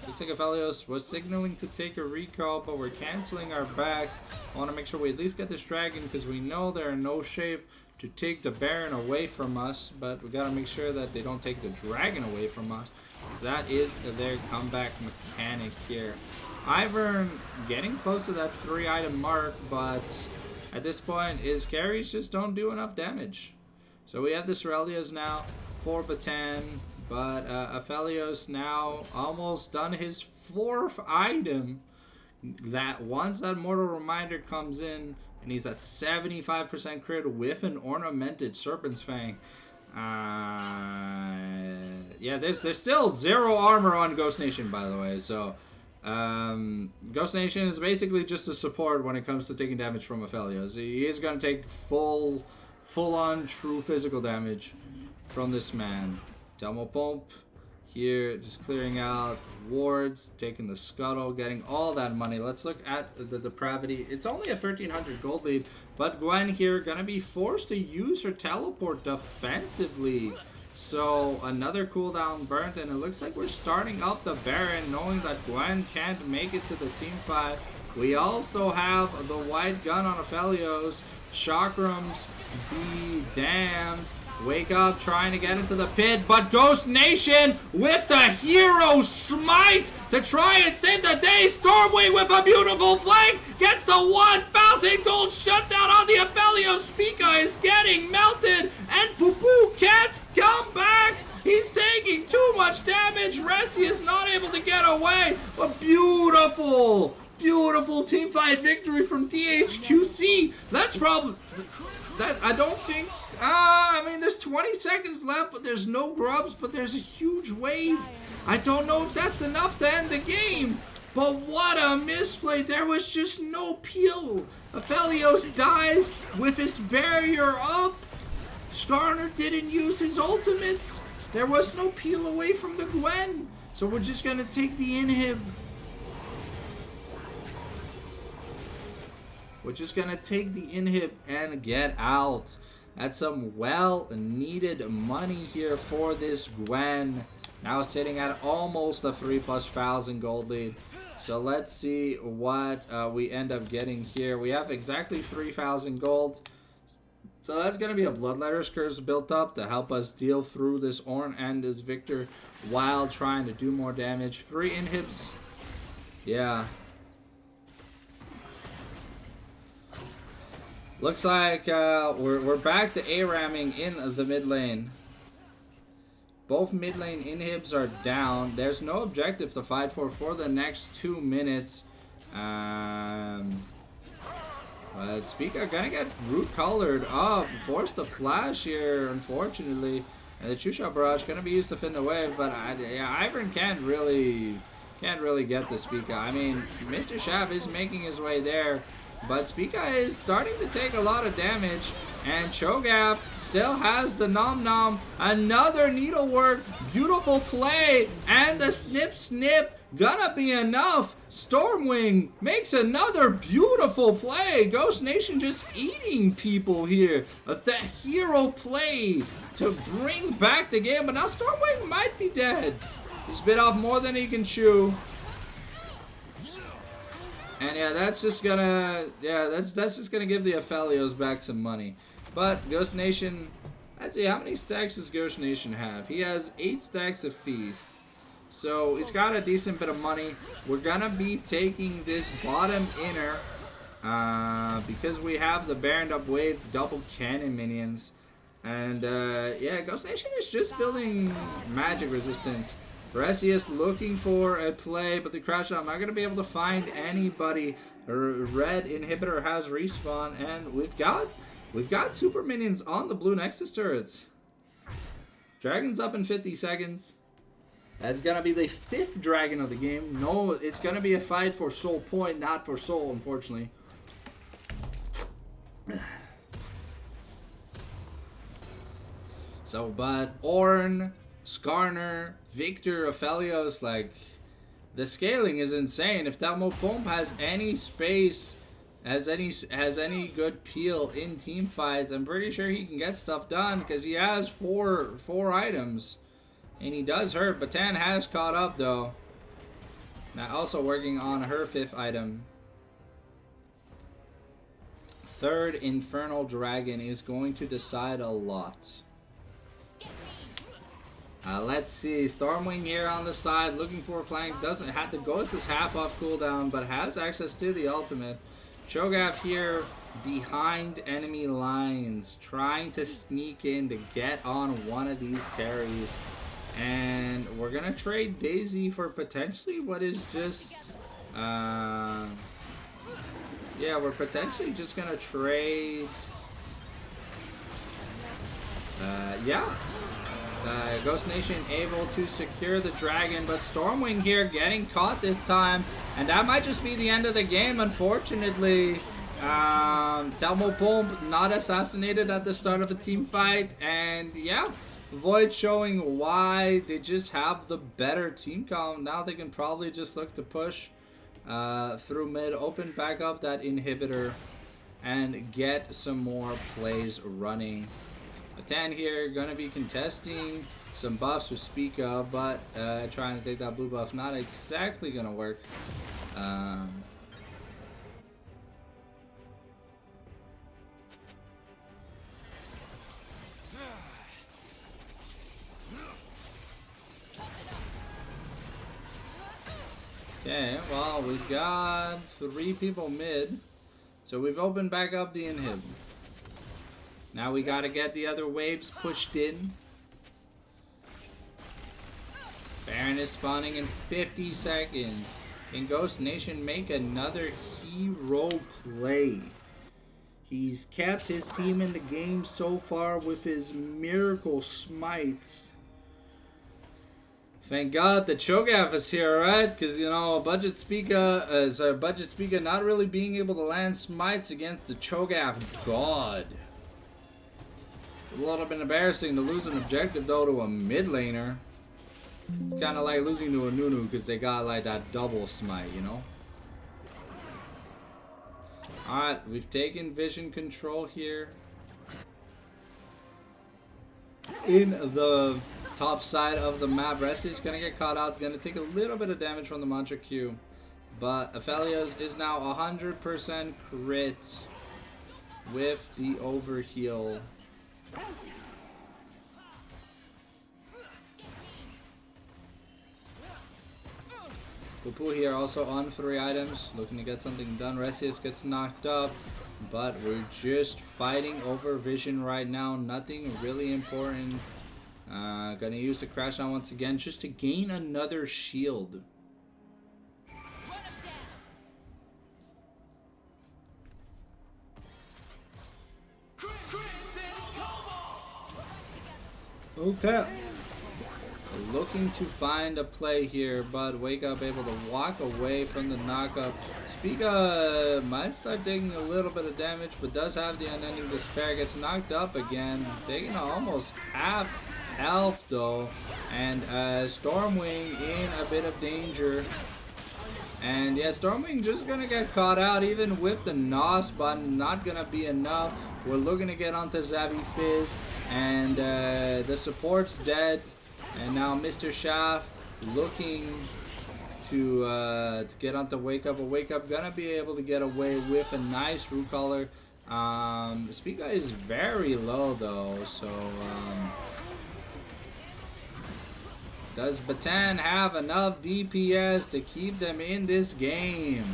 looks like Aphelios was signaling to take a recall, but we're canceling our backs. I want to make sure we at least get this dragon, because we know they're in no shape to take the Baron away from us. But we got to make sure that they don't take the dragon away from us. That is their comeback mechanic here. Ivern getting close to that 3 item mark, but at this point his carries just don't do enough damage. So we have this Aurelias now for Batan. But Aphelios now almost done his 4th item. That once that Mortal Reminder comes in, and he's at 75% crit with an ornamented Serpent's Fang. Yeah, there's still 0 armor on Ghost Nation, by the way. So Ghost Nation is basically just a support when it comes to taking damage from Aphelios. He is going to take full-on true physical damage from this man. Delmo Pump here, just clearing out wards, taking the scuttle, getting all that money. Let's look at the depravity. It's only a 1,300 gold lead, but Gwen here gonna be forced to use her teleport defensively. So another cooldown burnt, and it looks like we're starting up the Baron, knowing that Gwen can't make it to the team fight. We also have the white gun on Aphelios. Chakrams be damned. Wake Up trying to get into the pit, but Ghost Nation with the hero smite to try and save the day. Stormwing with a beautiful flank gets the 1,000 gold shutdown on the Aphelios. Spica is getting melted, and Pupu can't come back. He's taking too much damage. Resi is not able to get away. A beautiful, beautiful teamfight victory from DHQC. That's probably... that I don't think... I mean, there's 20 seconds left, but there's no grubs, but there's a huge wave. I don't know if that's enough to end the game, but what a misplay. There was just no peel. Aphelios dies with his barrier up. Skarner didn't use his ultimates. There was no peel away from the Gwen. So we're just going to take the inhib. We're just going to take the inhib and get out. That's some well-needed money here for this Gwen. Now sitting at almost a 3,000+ gold lead. So let's see what we end up getting here. We have exactly 3,000 gold. So that's going to be a Bloodletter's Curse built up to help us deal through this Ornn and this Victor while trying to do more damage. 3 inhibs. Yeah. Looks like we're back to A-ramming in the mid lane. Both mid lane inhibs are down. There's no objective to fight for the next 2 minutes. Spica gonna get root colored up, forced to flash here, unfortunately. And the Chusha Barrage gonna be used to fin the wave, but Ivern can't really get the Spica. I mean, Mr. Shav is making his way there, but Spica is starting to take a lot of damage. And Cho'Gath still has the Nom Nom. Another needlework, beautiful play, and the snip snip gonna be enough. Stormwing makes another beautiful play. Ghost Nation just eating people here. The hero play to bring back the game, but now Stormwing might be dead. He's bit off more than he can chew. And yeah, that's just gonna that's just gonna give the Aphelios back some money. But Ghost Nation, let's see, how many stacks does Ghost Nation have? He has 8 stacks of Feast. So he's got a decent bit of money. We're gonna be taking this bottom inner because we have the Baroned Up Wave double cannon minions. And yeah, Ghost Nation is just building magic resistance. Resius looking for a play, but the crash out. I'm not gonna be able to find anybody. Red inhibitor has respawn, and we've got super minions on the blue Nexus turrets. Dragon's up in 50 seconds. That's gonna be the 5th dragon of the game. No, it's gonna be a fight for soul point, not for soul, unfortunately. So, but Ornn, Skarner, Victor, Aphelios, like, the scaling is insane. If Thelmo Pomp has any space, has any good peel in team fights, I'm pretty sure he can get stuff done because he has four items. And he does hurt. Batan has caught up though. Now also working on her 5th item. 3rd Infernal Dragon is going to decide a lot. Let's see. Stormwing here on the side, looking for a flank. Doesn't have to go. This half off cooldown, but has access to the ultimate. Cho'Gath here behind enemy lines, trying to sneak in to get on one of these carries. And we're gonna trade Daisy for potentially what is just yeah, we're potentially just gonna trade Ghost Nation able to secure the dragon, but Stormwing here getting caught this time, and that might just be the end of the game, unfortunately. Thelmo Pomp not assassinated at the start of a team fight, and yeah, Void showing why they just have the better team comp. Now they can probably just look to push through mid, open back up that inhibitor, and get some more plays running. Batan here gonna be contesting some buffs with Spica, but trying to take that blue buff, not exactly gonna work. Okay, well, we've got 3 people mid, so we've opened back up the inhib. Now we gotta get the other waves pushed in. Baron is spawning in 50 seconds. Can Ghost Nation make another hero play? He's kept his team in the game so far with his miracle smites. Thank God the Cho'Gath is here, right? Because, you know, Budget Spica not really being able to land smites against the Cho'Gath God. A little bit embarrassing to lose an objective though to a mid laner. It's kind of like losing to a Nunu because they got like that double smite, you know? Alright, we've taken vision control here. In the top side of the map, Resi's gonna get caught out, gonna take a little bit of damage from the Mantra Q. But Aphelios is now 100% crit with the overheal. Pupu here also on 3 items, looking to get something done. Resius gets knocked up, but we're just fighting over vision right now. Nothing really important. Gonna use the crash on once again just to gain another shield. Okay. Looking to find a play here, but Wake Up able to walk away from the knockup. Spiga might start taking a little bit of damage, but does have the Unending Despair. Gets knocked up again, taking almost half health though. And Stormwing in a bit of danger. And yeah, Stormwing just gonna get caught out even with the NOS, but not gonna be enough. We're looking to get onto Zabby Fizz, and the support's dead. And now Mr. Shaft looking to get onto Wake Up. But Wake Up gonna be able to get away with a nice root collar. Spiga is very low though, so does Batan have enough DPS to keep them in this game?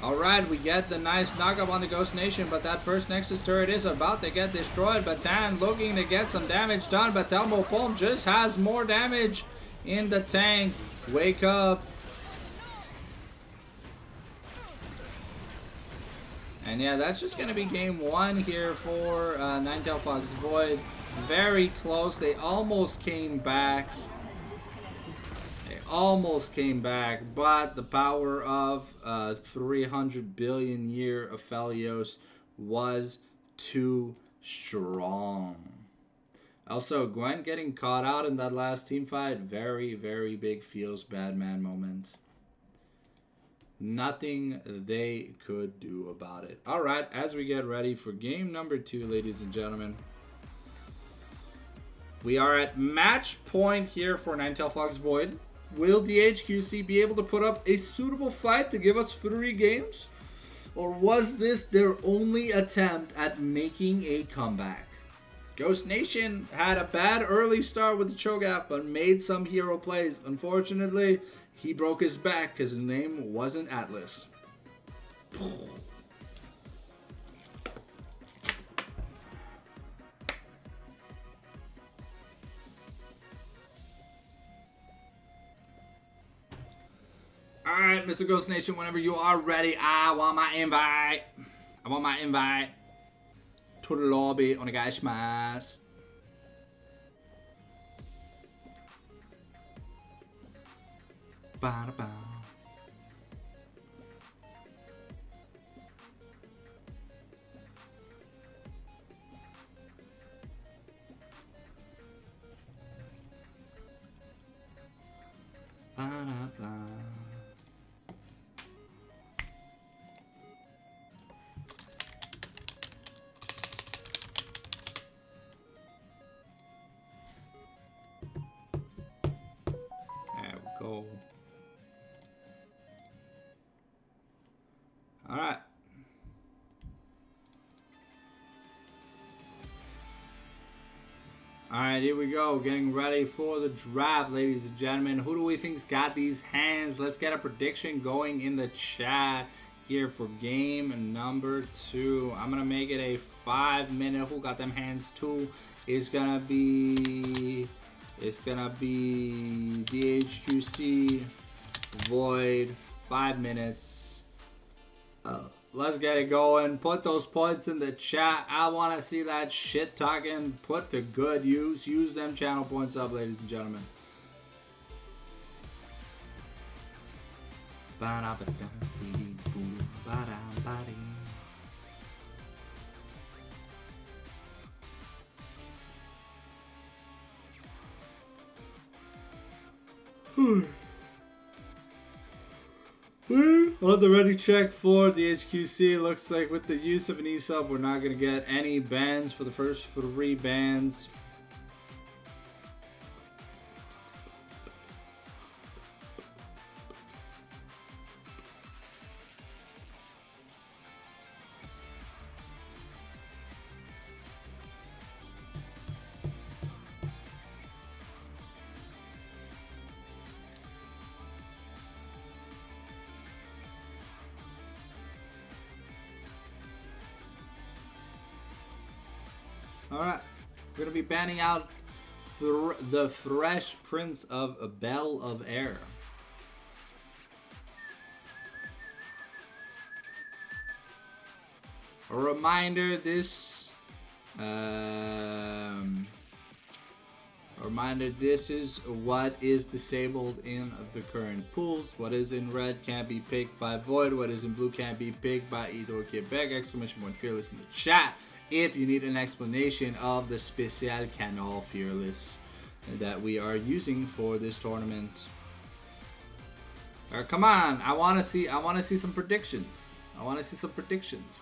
Alright, we get the nice knockup on the Ghost Nation, but that first Nexus turret is about to get destroyed. Batan looking to get some damage done, but Telmo Foam just has more damage in the tank. Wake Up. And yeah, that's just going to be game 1 here for Ninetale Fox Void. Very close. They almost came back. Almost came back, but the power of 300 billion year Aphelios was too strong. Also, Gwen getting caught out in that last team fight, very, very big feels bad man moment. Nothing they could do about it. All right, as we get ready for game number 2, ladies and gentlemen. We are at match point here for Ninetale Fox Void. Will DHQC be able to put up a suitable fight to give us 3 games? Or was this their only attempt at making a comeback? Ghost Nation had a bad early start with the Cho'Gath, but made some hero plays. Unfortunately, he broke his back because his name wasn't Atlas. Alright, Mr. Ghost Nation, whenever you are ready, I want my invite. I want my invite to the lobby. Onegaishimasu. Ba-da-ba. Ba-da-ba. Go. All right. All right, here we go. Getting ready for the draft, ladies and gentlemen. Who do we think's got these hands? Let's get a prediction going in the chat here for game number 2. I'm gonna make it a 5-minute. Who got them hands 2? It's gonna be DHQC Void. 5 minutes. Let's get it going. Put those points in the chat. I want to see that shit talking put to good use. Use them channel points up, ladies and gentlemen. On the ready check for the DHQC, looks like with the use of an E-sub, we're not going to get any bans for the first 3 bans. Alright, we're going to be banning out the Fresh Prince of Bel of Air. A reminder, this is what is disabled in the current pools. What is in red can't be picked by Void. What is in blue can't be picked by Idor Quebec. Exclamation point Fearless in the chat if you need an explanation of the Special Canal Fearless that we are using for this tournament. Come on, I want to see some predictions.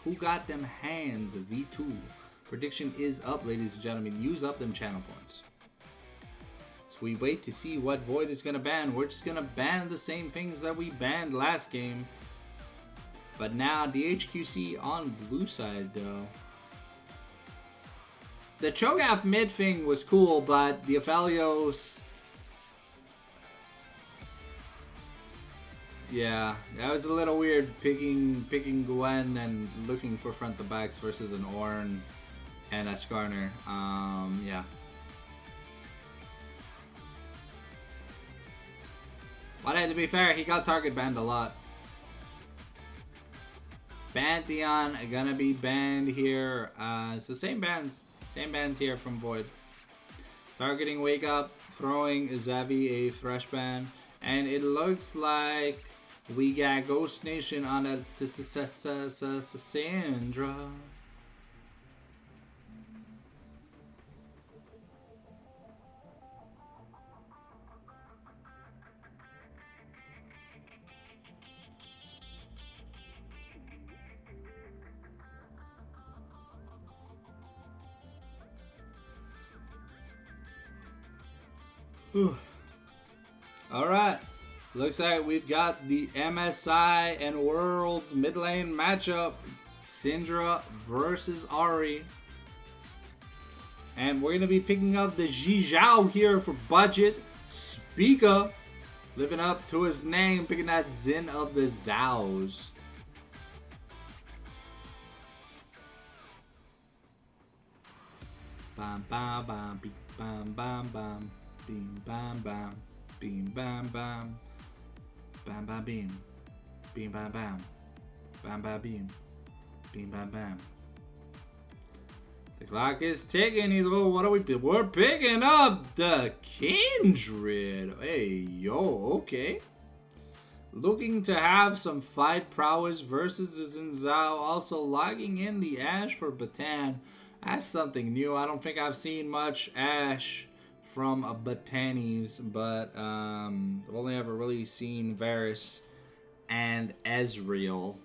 Who got them hands? V2. Prediction is up, ladies and gentlemen. Use up them channel points. So we wait to see what Void is going to ban. We're just going to ban the same things that we banned last game. But now DHQC on blue side, though. The Cho'Gath mid thing was cool, but the Aphelios... Yeah, that was a little weird picking Gwen and looking for front to backs versus an Ornn and a Skarner. Yeah. But to be fair, he got target banned a lot. Pantheon are gonna be banned here. So same bans here from Void. Targeting Wake Up, throwing Zavi a Thresh ban, and it looks like we got Ghost Nation on a Sandra. Alright, looks like we've got the MSI and Worlds mid lane matchup. Syndra versus Ahri. And we're going to be picking up the Ji Zhao here for budget. Spica, living up to his name, picking that Zin of the Zhaos. Bam bam bam bam bam bam. Beam bam bam, beam bam bam, bam bam beam, beam bam bam, bam bam beam, beam bam bam. The clock is ticking, Hydro. What are we? We're picking up the Kindred. Hey yo, okay. Looking to have some fight prowess versus the Xin Zhao. Also logging in the Ashe for Batan. That's something new. I don't think I've seen much Ashe from Batanis, but I've only ever really seen Varus and Ezreal.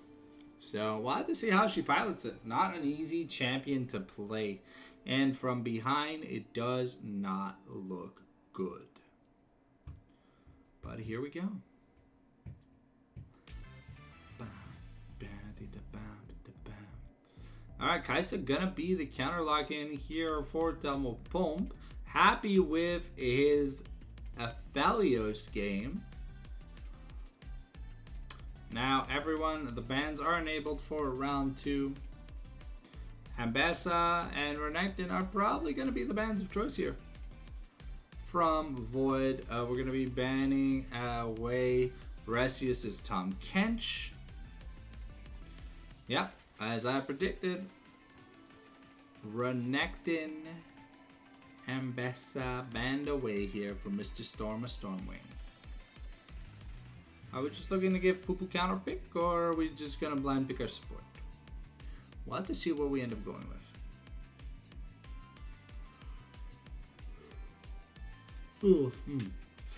So we'll have to see how she pilots it. Not an easy champion to play. And from behind, it does not look good. But here we go. Alright, Kai'Sa gonna be the counter lock in here for Thelmo Pomp. Happy with his Aphelios game. Now, everyone, the bans are enabled for round 2. Ambessa and Renekton are probably going to be the bans of choice here. From Void, we're going to be banning away Resius' Tom Kench. Yep, as I predicted, Renekton Ambessa banned away here for Mr. Storm of Stormwing. Are we just looking to give Poo Poo counter pick, or are we just gonna blind pick our support? We'll have to see what we end up going with.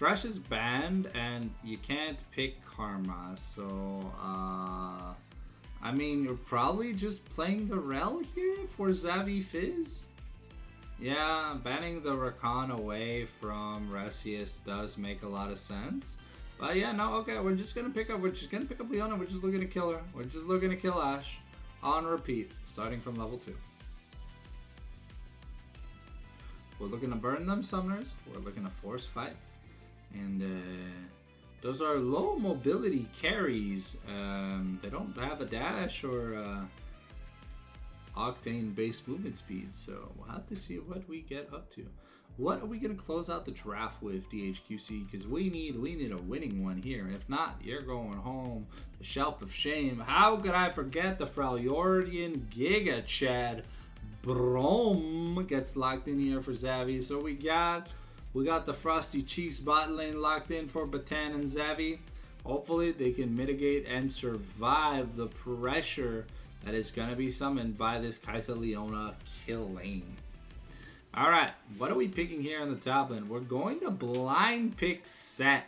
Fresh is banned, and you can't pick Karma. So, I mean, you're probably just playing the Rel here for Xavi Fizz. Yeah, banning the Rakan away from Resius does make a lot of sense. But yeah, no, okay, we're just gonna pick up Leona, we're just looking to kill her. We're just looking to kill Ashe on repeat, starting from level 2. We're looking to burn them summoners, we're looking to force fights. And those are low mobility carries. They don't have a dash or octane based movement speed, so we'll have to see what we get up to. What are we gonna close out the draft with, DHQC? Because we need a winning one here. If not, you're going home. The shelf of shame. How could I forget the Freljordian Giga Chad Brom gets locked in here for Xavi. So we got the Frosty Cheeks bot lane locked in for Batan and Xavi. Hopefully they can mitigate and survive the pressure that is going to be summoned by this Kai'Sa Leona kill lane. Alright, what are we picking here on the top lane? We're going to blind pick Set.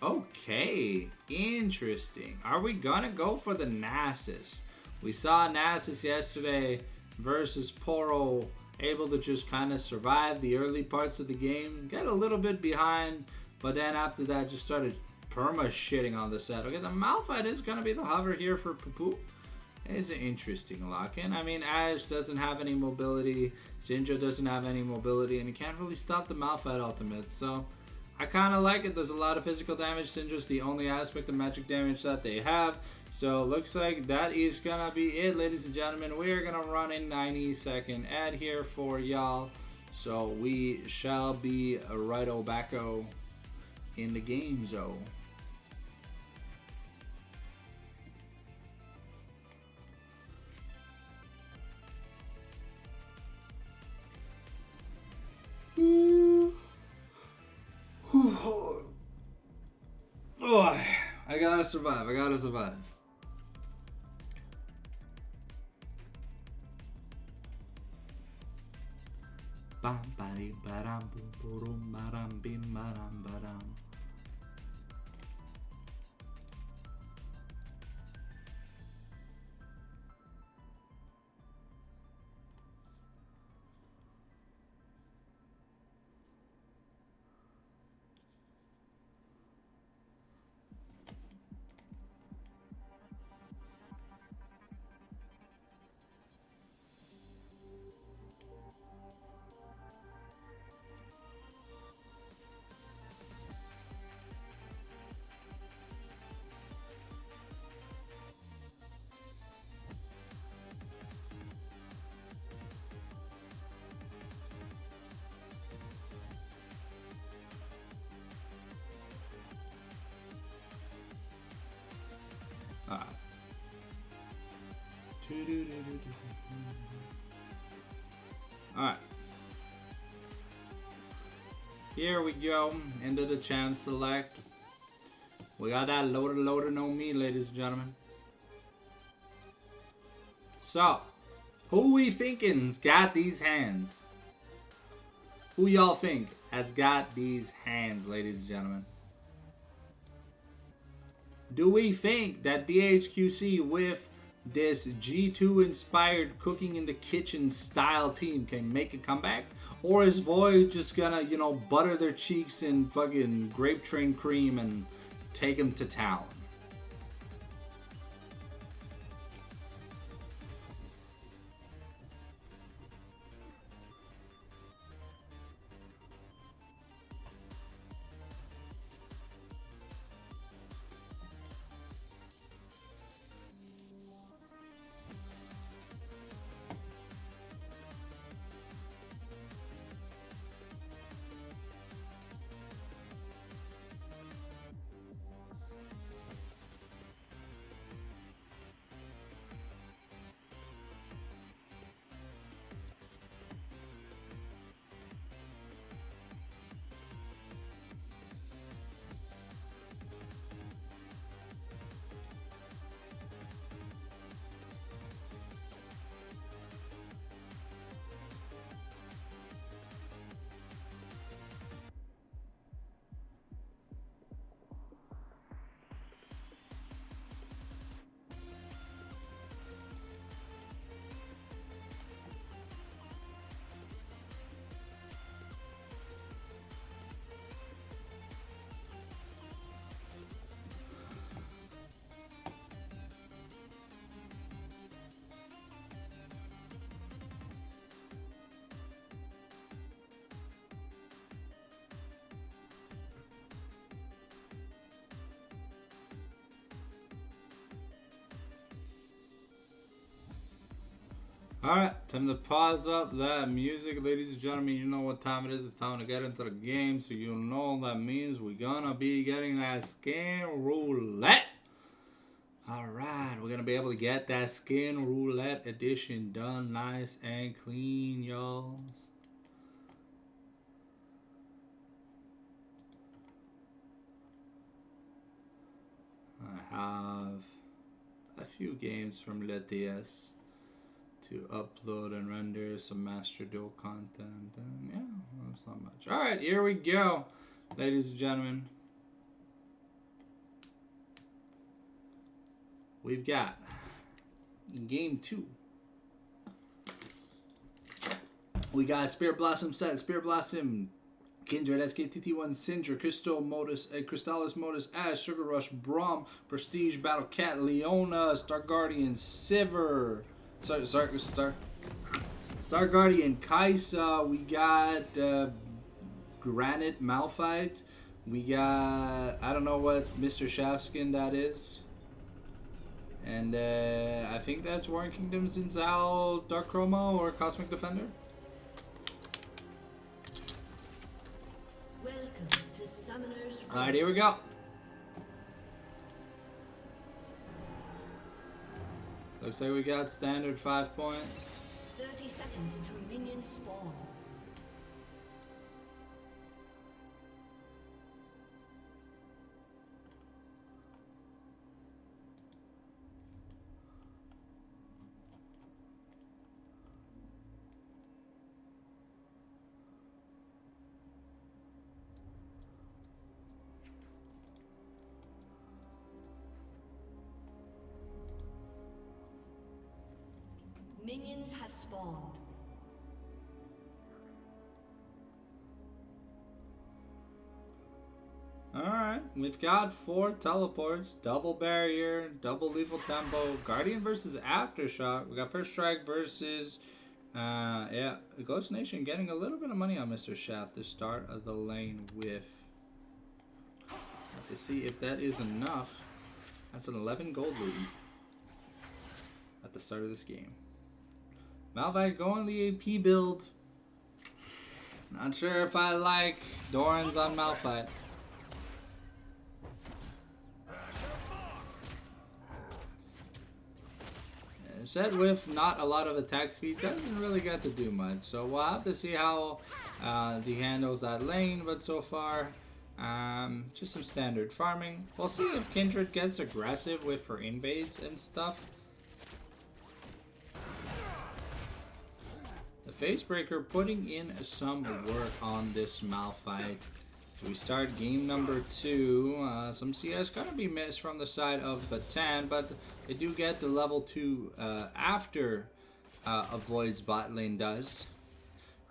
Okay, interesting. Are we going to go for the Nasus? We saw Nasus yesterday versus Poro, able to just kind of survive the early parts of the game, get a little bit behind, but then after that just started perma-shitting on the Set. Okay, the Malphite is going to be the hover here for Pupu. It's an interesting lock-in. I mean, Ashe doesn't have any mobility, Syndra doesn't have any mobility, and he can't really stop the Malphite ultimate, so I kind of like it. There's a lot of physical damage. Syndra's the only aspect of magic damage that they have, so looks like that is gonna be it, ladies and gentlemen. We're gonna run a 90-second ad here for y'all, so we shall be right back in the game zone. Oh, I gotta survive. Bam, bari, baram, boom, boom, baram, bim, baram, baram. Alright. Here we go. Into the champ select. We got that loader no me, ladies and gentlemen. So, who we thinking's got these hands? Who y'all think has got these hands, ladies and gentlemen? Do we think that DHQC with this G2 inspired cooking in the kitchen style team can make a comeback? Or is Void just gonna, you know, butter their cheeks in fucking grape train cream and take them to town? Alright, time to pause up that music, ladies and gentlemen. You know what time it is. It's time to get into the game, so you know that means we're gonna be getting that skin roulette. Alright, we're gonna be able to get that skin roulette edition done nice and clean, y'all. I have a few games from Le DS to upload and render some Master Duel content, and yeah, that's not much. Alright, here we go, ladies and gentlemen. We've got game 2. We got Spirit Blossom set, Spirit Blossom, Kindred, SKTT1, Syndra, Crystal Modus, Crystallis Modus, Ash, Sugar Rush, Braum, Prestige, Battle Cat, Leona, Star Guardian, Sivir, Star Guardian, Kaisa. We got Granite Malphite. We got, I don't know what Mr. Shaftskin that is. And I think that's Warring Kingdoms in Zal, Dark Chroma, or Cosmic Defender. Welcome to Summoner's Rift. Alright, here we go. Looks like we got standard 5 point. 30 seconds until minions spawn. Minions have spawned. Alright, we've got 4 teleports, double barrier, double lethal tempo, Guardian versus Aftershock. We got First Strike versus, yeah, Ghost Nation getting a little bit of money on Mr. Shaft to start of the lane with. Have to see if that is enough. That's an 11 gold lead at the start of this game. Malphite going the AP build. Not sure if I like Doran's on Malphite. Set with not a lot of attack speed, doesn't really get to do much. So we'll have to see how he handles that lane. But so far, just some standard farming. We'll see if Kindred gets aggressive with her invades and stuff. The Facebreaker putting in some work on this Malphite. So we start game number 2. Some CS gonna be missed from the side of Batan, but they do get the level 2 after Avoid's bot lane does.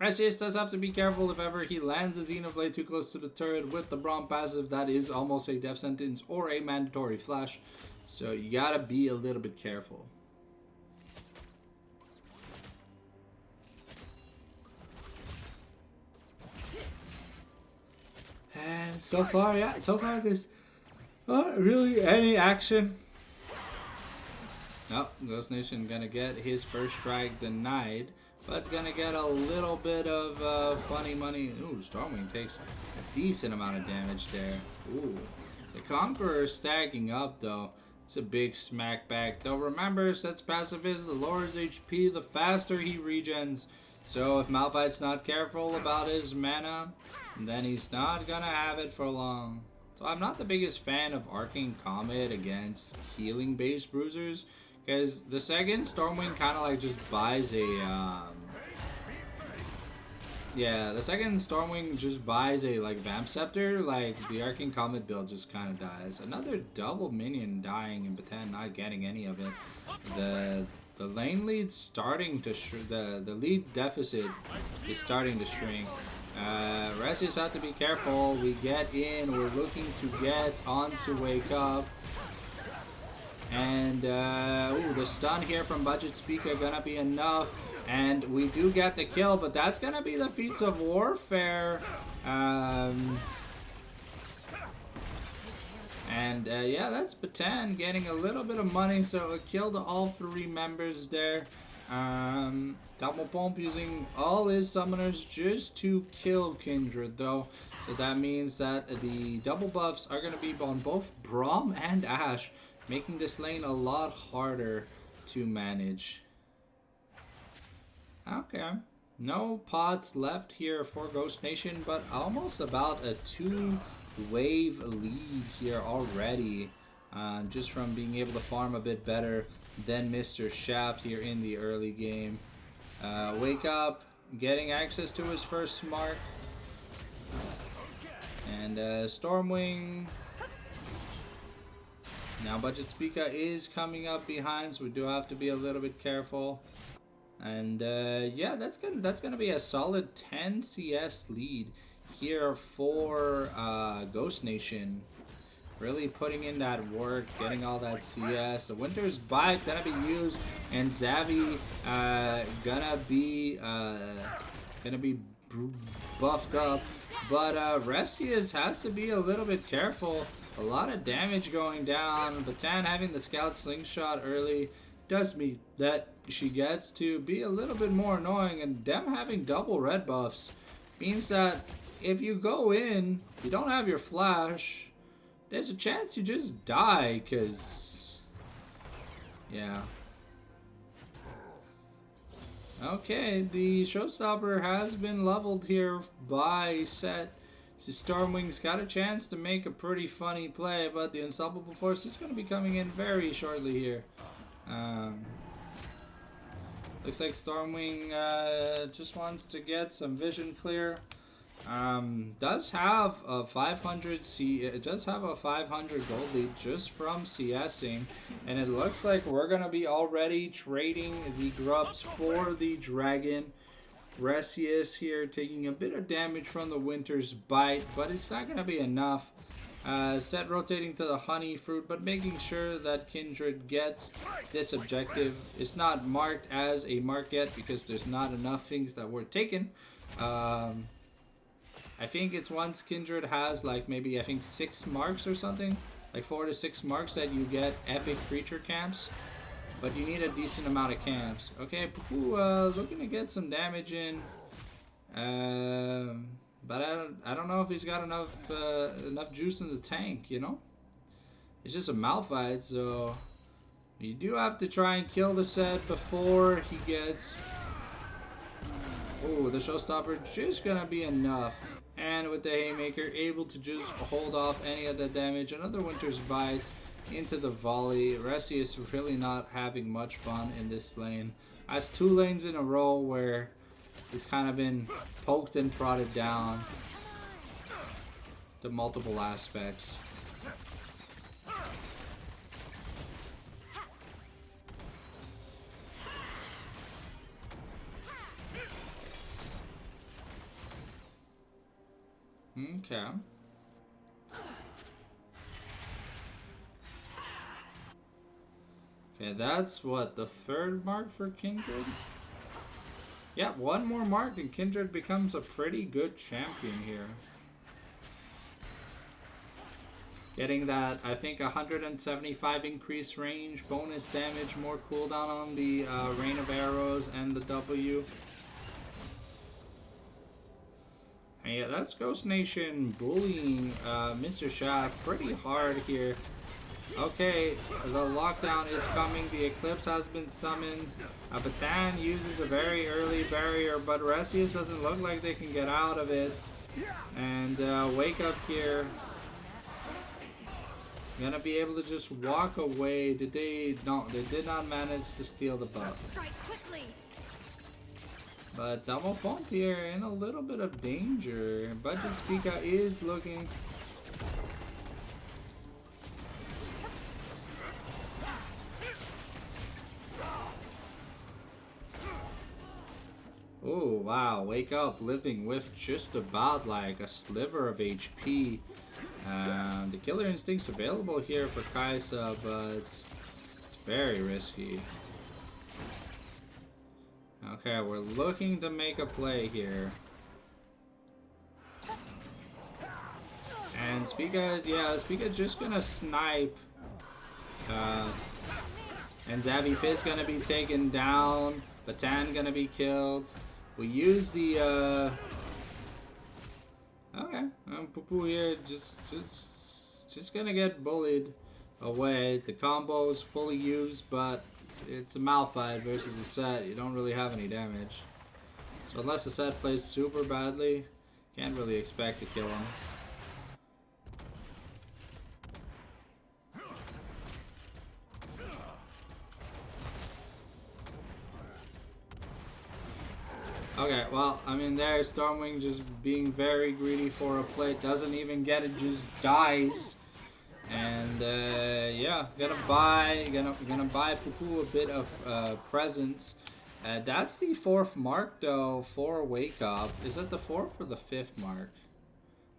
Resius does have to be careful if ever he lands a Xenoblade too close to the turret with the Braum passive. That is almost a death sentence or a mandatory flash. So you gotta be a little bit careful. And so far, yeah, there's not really any action. Oh, Ghost Nation gonna get his first strike denied, but gonna get a little bit of funny money. Ooh, Stormwing takes a decent amount of damage there. Ooh, the Conqueror stacking up though. It's a big smack back. Though remember, Set's passive is the lower his HP, the faster he regens. So if Malphite's not careful about his mana, then he's not gonna have it for long. So I'm not the biggest fan of Arcane Comet against healing based bruisers, because the second Stormwing kind of like just buys a the second Stormwing just buys a like Vamp Scepter, like the Arcane Comet build just kind of dies. Another double minion dying and Batan not getting any of it. The lane lead's starting to the lead deficit is starting to shrink. Resius have to be careful. We get in. We're looking to get onto Wake Up. And ooh, the stun here from Budget Speaker gonna be enough. And we do get the kill, but that's gonna be the feats of warfare. Yeah, that's Batan getting a little bit of money, so it killed all 3 members there. Double Pump using all his summoners just to kill Kindred though. So that means that the double buffs are going to be on both Braum and Ashe, making this lane a lot harder to manage. Okay. No pots left here for Ghost Nation, but almost about a 2-wave lead here already. Just from being able to farm a bit better than Mr. Shaft here in the early game. Wake Up, getting access to his first mark. And Stormwing. Now Budget Speaker is coming up behind, so we do have to be a little bit careful. And yeah, that's gonna be a solid 10 CS lead here for Ghost Nation. Really putting in that work, getting all that CS. The Winter's Bite gonna be used, and Zavi gonna be buffed up. But Restius has to be a little bit careful. A lot of damage going down. Batan having the Scout Slingshot early does mean that she gets to be a little bit more annoying, and them having double red buffs means that if you go in, you don't have your flash, there's a chance you just die, because yeah. Okay, the Showstopper has been leveled here by Set. So Stormwing's got a chance to make a pretty funny play, but the Unstoppable Force is going to be coming in very shortly here. Looks like Stormwing just wants to get some vision clear. Does have a 500 gold lead just from CSing, and it looks like we're gonna be already trading the grubs for the dragon. Resius here taking a bit of damage from the Winter's Bite, but it's not gonna be enough. Set rotating to the honey fruit, but making sure that Kindred gets this objective. It's not marked as a mark yet because there's not enough things that were taken. I think it's once Kindred has like maybe 6 marks or something, like 4 to 6 marks, that you get epic creature camps. But you need a decent amount of camps. Okay, Pupu looking to get some damage in. But I don't know if he's got enough juice in the tank, you know? It's just a Malphite, so you do have to try and kill the Set before he gets... Oh, the Showstopper just gonna be enough. And with the Haymaker, able to just hold off any of the damage. Another Winter's Bite into the volley. Resi is really not having much fun in this lane. Has 2 lanes in a row where he's kind of been poked and prodded down to multiple aspects. Okay. Okay, that's what, the 3rd mark for Kindred? Yeah, 1 more mark and Kindred becomes a pretty good champion here. Getting that, I think, 175 increased range, bonus damage, more cooldown on the Rain of Arrows and the W. And yeah, that's Ghost Nation bullying Mr. Shaft pretty hard here. Okay, the lockdown is coming. The Eclipse has been summoned. Batan uses a very early barrier, but Resius doesn't look like they can get out of it. And Wake Up here. Gonna be able to just walk away. Did they? No, they did not manage to steal the buff. But Double Pump here in a little bit of danger. Budget Speaker is looking... Oh wow, Wake Up living with just about like a sliver of HP. The Killer Instinct's available here for Kaisa, but it's very risky. Okay, we're looking to make a play here. And Spica just gonna snipe. And Zavi Fizz gonna be taken down. Batan gonna be killed. We use the okay, Poo here just gonna get bullied away. The combo is fully used, but it's a Malphite versus a set. You don't really have any damage. So unless the set plays super badly, can't really expect to kill him. Okay, well, I mean, there's Stormwing just being very greedy for a plate. Doesn't even get it, just dies. And yeah, gonna buy Poo a bit of presents. That's the 4th mark though for Wake Up. Is it the 4th or the 5th mark?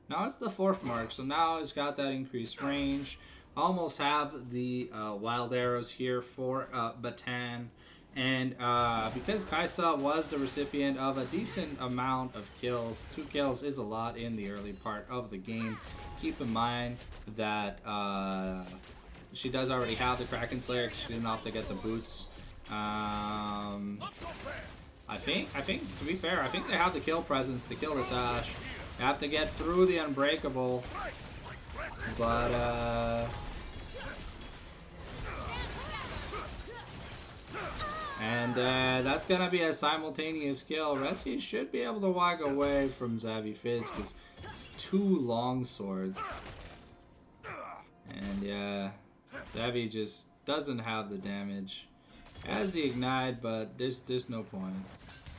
No, it's the 4th mark. So now it's got that increased range. Almost have the wild arrows here for Batan. And because Kaisa was the recipient of a decent amount of kills, 2 kills is a lot in the early part of the game. Keep in mind that she does already have the Kraken Slayer. She didn't have to get the boots. I think to be fair, I think they have the kill presence to kill this Ashe. They have to get through the Unbreakable, but and that's gonna be a simultaneous kill. Rescue should be able to walk away from Xavi Fizz because it's 2 long swords. And yeah, Xavi just doesn't have the damage. Has the ignite, but there's no point.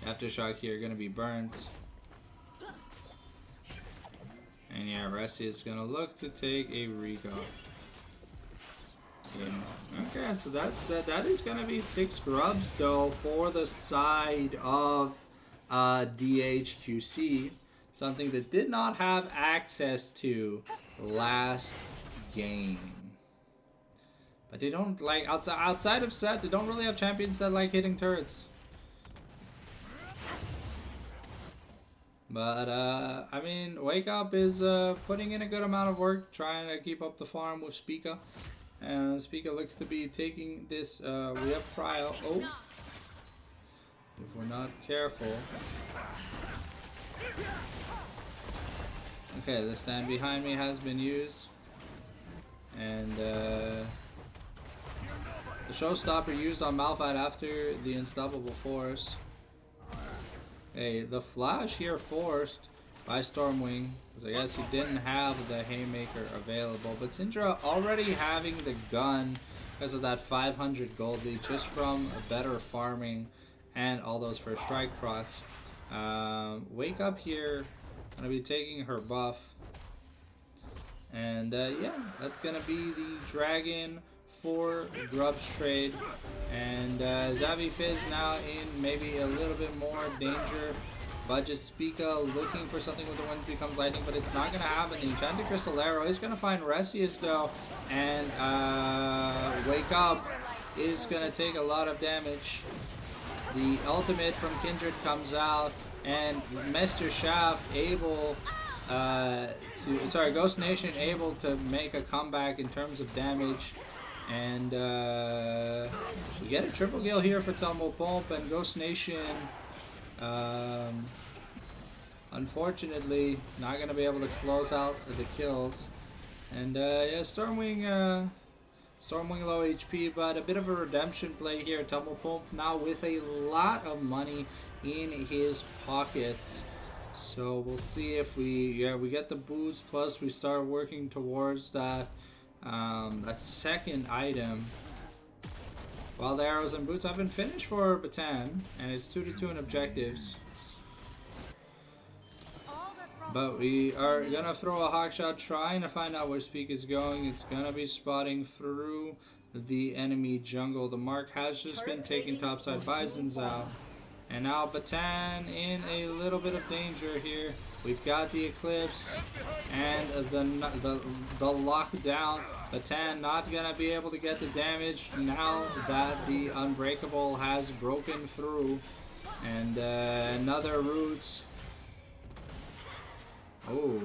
Aftershock here gonna be burnt. And yeah, Rescue is gonna look to take a recall. Yeah. Okay, so that is gonna be 6 grubs though for the side of DHQC, something that did not have access to last game. But they don't like outside of set. They don't really have champions that like hitting turrets. But I mean, Wake Up is putting in a good amount of work trying to keep up the farm with Spica. And Spica looks to be taking this, we have Cryo. Oh, if we're not careful. Okay, the stand behind me has been used. And the Showstopper used on Malphite after the Unstoppable Force. Hey, the Flash here forced by Stormwing, because I guess he didn't have the Haymaker available. But Syndra already having the gun because of that 500 gold lead just from better farming and all those first strike procs. Wake Up here, gonna be taking her buff. And yeah, that's gonna be the dragon for Grub's trade. And Xavi Fizz now in maybe a little bit more danger. Budget Spica looking for something with the Wind Becomes Lightning, but it's not going to happen. The Enchanted Crystal Arrow is going to find Resius though, and Wake Up is going to take a lot of damage. The ultimate from Kindred comes out, and Mr. Shaft able Ghost Nation able to make a comeback in terms of damage. And we get a triple kill here for Tumble Pump, and Ghost Nation unfortunately not gonna be able to close out the kills. And yeah, Stormwing low HP, but a bit of a redemption play here. Tumble Pump now with a lot of money in his pockets. So we'll see if we get the boost, plus we start working towards that second item. While the arrows and boots have been finished for Batan, and it's 2-2 in objectives. But we are gonna throw a hawk shot trying to find out where Speak is going. It's gonna be spotting through the enemy jungle. The mark has just been taken topside by Zinzao. And now Batan in a little bit of danger here. We've got the Eclipse and the lockdown. Batan not gonna be able to get the damage now that the Unbreakable has broken through. And another Roots. Oh,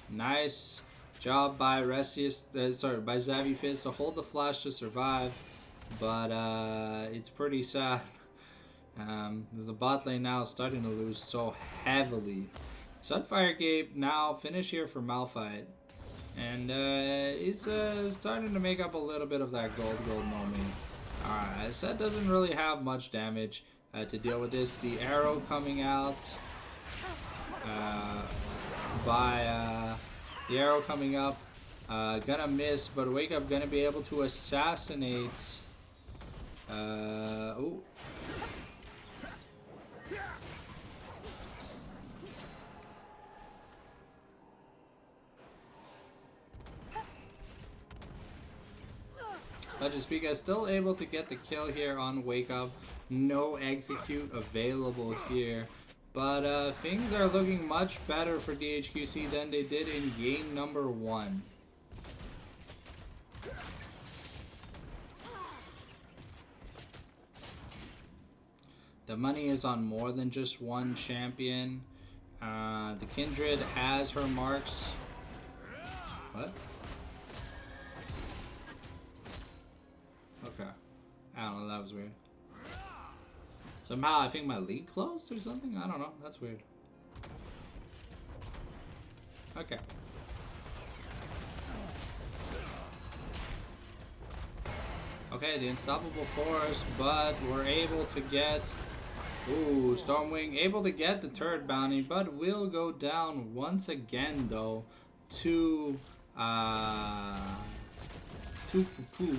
nice job by Resius, by Xavi Fizz to hold the flash to survive. But it's pretty sad There's a bot lane now starting to lose so heavily. Sunfire Gape now finish here for Malphite. And he's starting to make up a little bit of that gold moment. Alright, Set doesn't really have much damage to deal with this. The arrow coming out the arrow coming up. Gonna miss, but Wake Up gonna be able to assassinate. Ooh. Speaker still able to get the kill here on Wake Up. No execute available here. But things are looking much better for DHQC than they did in game number 1. The money is on more than just one champion. The Kindred has her marks. What? Okay. I don't know, that was weird. Somehow I think my league closed or something? I don't know, that's weird. Okay. Okay, the Unstoppable Force, but we're able to get... Ooh, Stormwing able to get the turret bounty, but will go down once again though to Poo-Poo.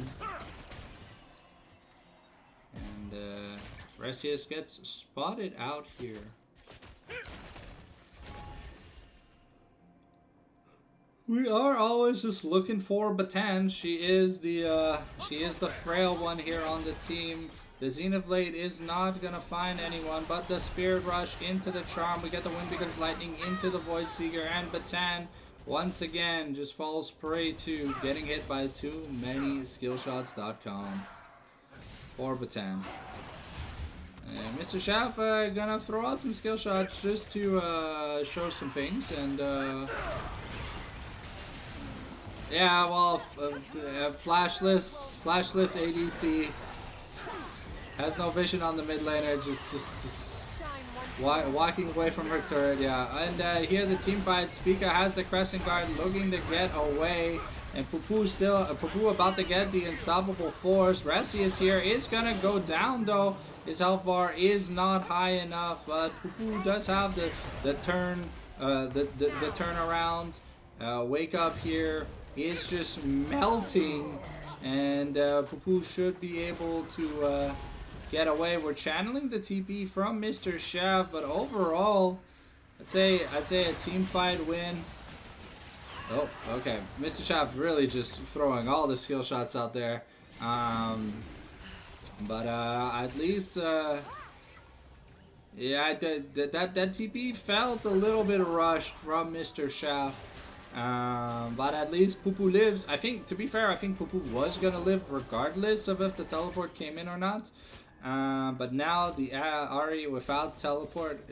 And Resius gets spotted out here. We are always just looking for Batan. She is the frail one here on the team. The Xenoblade is not gonna find anyone, but the Spirit Rush into the Charm. We get the Wind Beacons Lightning into the Void Seeker, and Batan once again just falls prey to getting hit by too many skillshots.com. Poor Batan. And Mr. Shaft gonna throw out some skill shots just to show some things, and yeah, well, flashless ADC has no vision on the mid laner, just walking away from her turret, yeah. And here the team fight, Spica has the Crescent Guard looking to get away, and Poo-Poo about to get the Unstoppable Force. Resius here is gonna go down though. His health bar is not high enough, but Poo-Poo does have the turnaround. Wake Up here is just melting, and Poo-Poo should be able to get away. We're channeling the TP from Mr. Shaft, but overall, I'd say a team fight win. Oh, okay. Mr. Shaft really just throwing all the skill shots out there. But at least, yeah, that TP felt a little bit rushed from Mr. Shaft. But at least Poo-Poo lives. I think, to be fair, I think Poo-Poo was gonna live regardless of if the teleport came in or not. But now the Ahri without teleport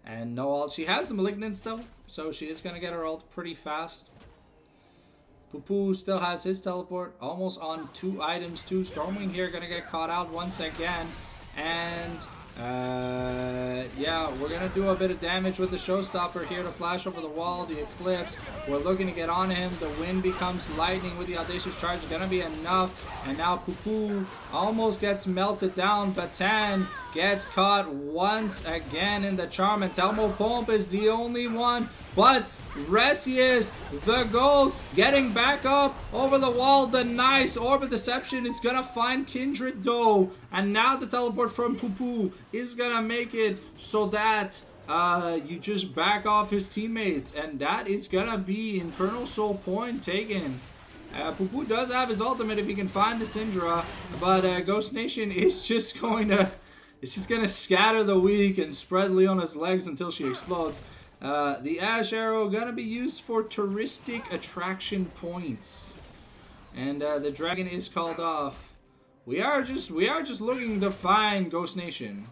and no ult. She has the Malignant still, so she is gonna get her ult pretty fast. Poo-Poo still has his teleport, almost on 2 items too. Stormwing here gonna get caught out once again, and yeah, we're gonna do a bit of damage with the Showstopper here to flash over the wall. The Eclipse, we're looking to get on him. The Wind becomes Lightning with the Audacious Charge, gonna be enough. And now Poo-Poo almost gets melted down. Batan gets caught once again in the Charm, and Telmo Pomp is the only one, but Resius, the gold, getting back up over the wall. The nice Orbit Deception is gonna find Kindred though, and now the teleport from Poo-Poo is gonna make it so that you just back off his teammates, and that is gonna be Infernal Soul point taken. Poo-Poo does have his ultimate if he can find the Syndra, but Ghost Nation is just going to, it's just gonna scatter the weak and spread Leona's legs until she explodes. The Ash Arrow gonna be used for touristic attraction points, and the dragon is called off. We are just looking to find Ghost Nation.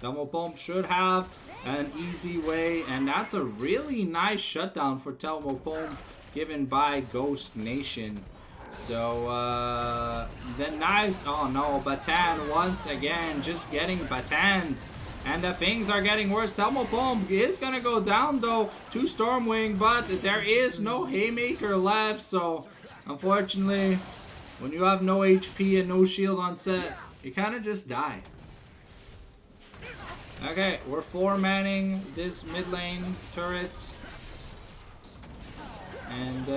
Telmo should have an easy way, and that's a really nice shutdown for Telmo given by Ghost Nation. So, then nice. Oh no, Batan once again just getting Batanned. And the things are getting worse. Telmo is going to go down though to Stormwing, but there is no Haymaker left. So, unfortunately, when you have no HP and no shield on set, you kind of just die. Okay, we're 4-manning this mid lane turret. And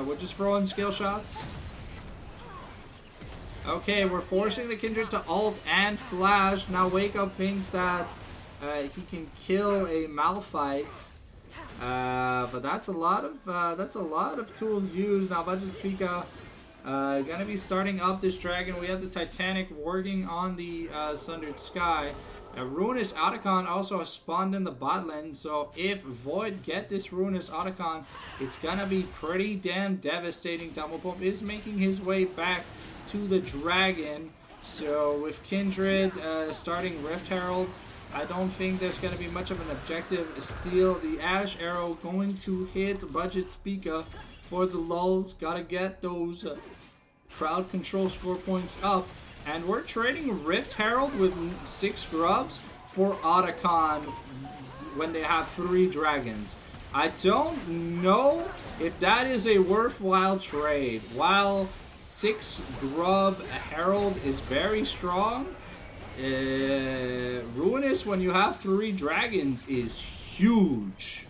we're just throwing skill shots. Okay, we're forcing the Kindred to ult and flash. Now Wake Up thinks that he can kill a Malphite, but that's a lot of tools used. Now Vegeta gonna be starting up this dragon. We have the Titanic working on the Sundered Sky. Ruinous Otacon also has spawned in the bot lane, so if Void get this Ruinous Otacon, it's gonna be pretty damn devastating. Telmo is making his way back to the dragon. So with Kindred starting Rift Herald, I don't think there's going to be much of an objective. Steal the Ash Arrow going to hit Budget Speaker for the lulz. Gotta get those crowd control score points up. And we're trading Rift Herald with 6 grubs for Otacon when they have 3 dragons. I don't know if that is a worthwhile trade. While 6 grub Herald is very strong, Ruinous when you have 3 dragons is huge.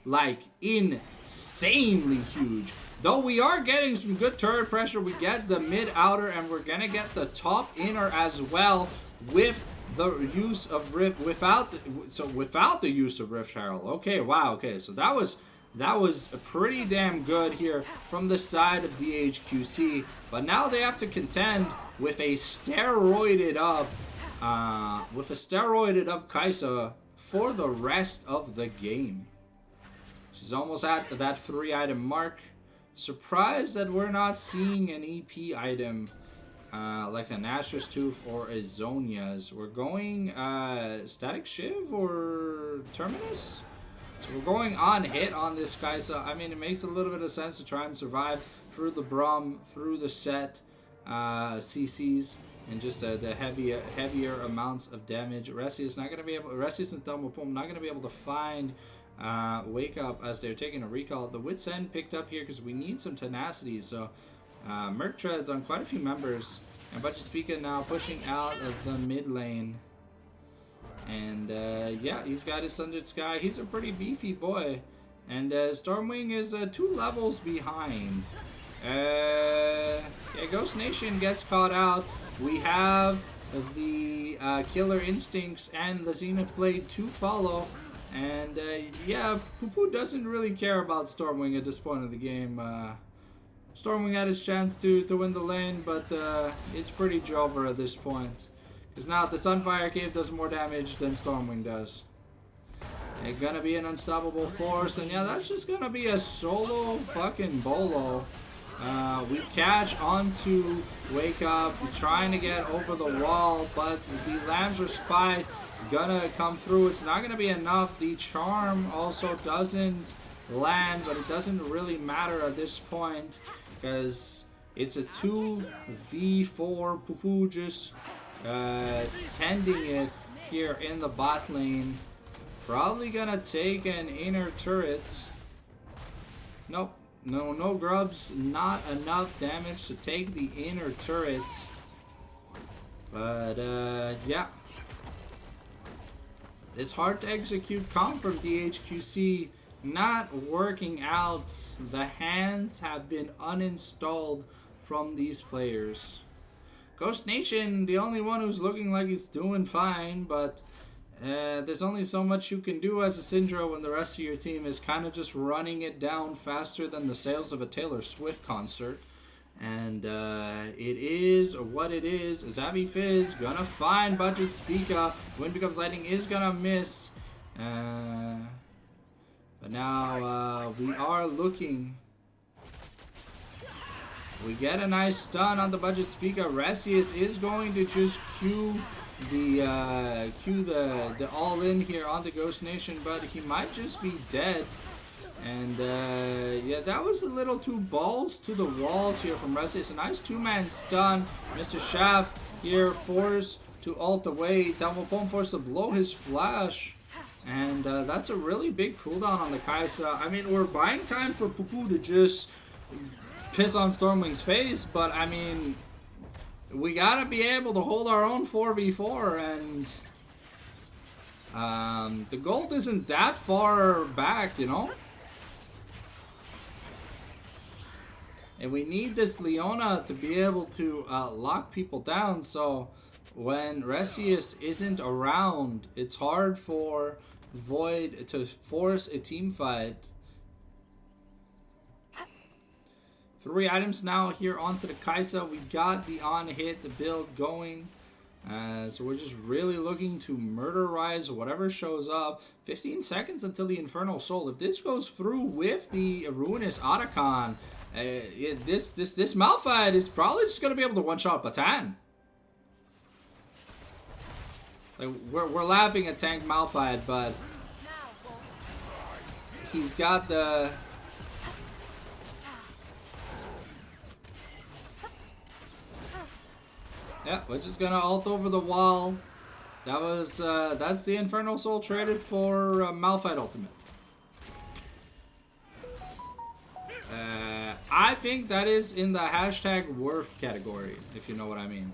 Like insanely huge. Though we are getting some good turret pressure, we get the mid outer and we're gonna get the top inner as well with the use of Rift without the use of Rift Herald. Okay, wow, okay, so that was pretty damn good here from the side of DHQC. But now they have to contend with a steroided up Kai'Sa for the rest of the game. She's almost at that 3-item mark. Surprised that we're not seeing an EP item like an Asher's Tooth or a Zonia's. We're going Static Shiv or Terminus? So we're going on hit on this guy. So I mean, it makes a little bit of sense to try and survive through the Braum, through the set CCs, and just the heavier amounts of damage. Resius not going to be able. Resius and Thelmopom not going to be able to find Wake Up as they're taking a recall. The Wit's End picked up here because we need some tenacity. So Merc treads on quite a few members, and Budget Speaker now pushing out of the mid lane. And yeah, he's got his Sundered Sky. He's a pretty beefy boy. And Stormwing is 2 levels behind. Yeah, Ghost Nation gets caught out. We have the Killer Instincts and the Zenith Blade to follow. And yeah, Poo doesn't really care about Stormwing at this point of the game. Stormwing had his chance to win the lane, but it's pretty Jover at this point. Because now the Sunfire Cave does more damage than Stormwing does. It's gonna be an unstoppable force, and yeah, that's just gonna be a solo fucking bolo. We catch onto Wake Up, trying to get over the wall, but the Lambs are spied, gonna come through. It's not gonna be enough. The charm also doesn't land, but it doesn't really matter at this point because it's a 2v4. Poo just sending it here in the bot lane. Probably gonna take an inner turret. Nope. No grubs. Not enough damage to take the inner turrets. But yeah. It's hard to execute comp from DHQC. Not working out. The hands have been uninstalled from these players. Ghost Nation, the only one who's looking like he's doing fine, but there's only so much you can do as a Syndra when the rest of your team is kind of just running it down faster than the sales of a Taylor Swift concert. And it is what it is. Zavi Fizz gonna find Budget Speaker. Wind Becomes Lightning is gonna miss. But now we are looking. We get a nice stun on the Budget Speaker. Resius is going to just Q cue the all in here on the Ghost Nation, but he might just be dead. And yeah, that was a little too balls to the walls here from Resi. It's a nice two-man stun. Mr. Shaft here forced to ult away. Tamopom forced to blow his flash. And that's a really big cooldown on the Kai'Sa. I mean, we're buying time for Pupu to just piss on Stormwing's face, but I mean, we gotta be able to hold our own 4v4, and the gold isn't that far back, you know? And we need this Leona to be able to lock people down, so when Resius isn't around, it's hard for Void to force a team fight. 3 items now here onto the Kai'Sa. We got the on-hit, the build going. So we're just really looking to murderize whatever shows up. 15 seconds until the Infernal Soul. If this goes through with the Ruinous Otacon, this Malphite is probably just going to be able to one-shot Batan. Like, we're laughing at Tank Malphite, but he's got the... Yeah, we're just gonna ult over the wall. That was, that's the Infernal Soul traded for Malphite Ultimate. I think that is in the hashtag worth category, if you know what I mean.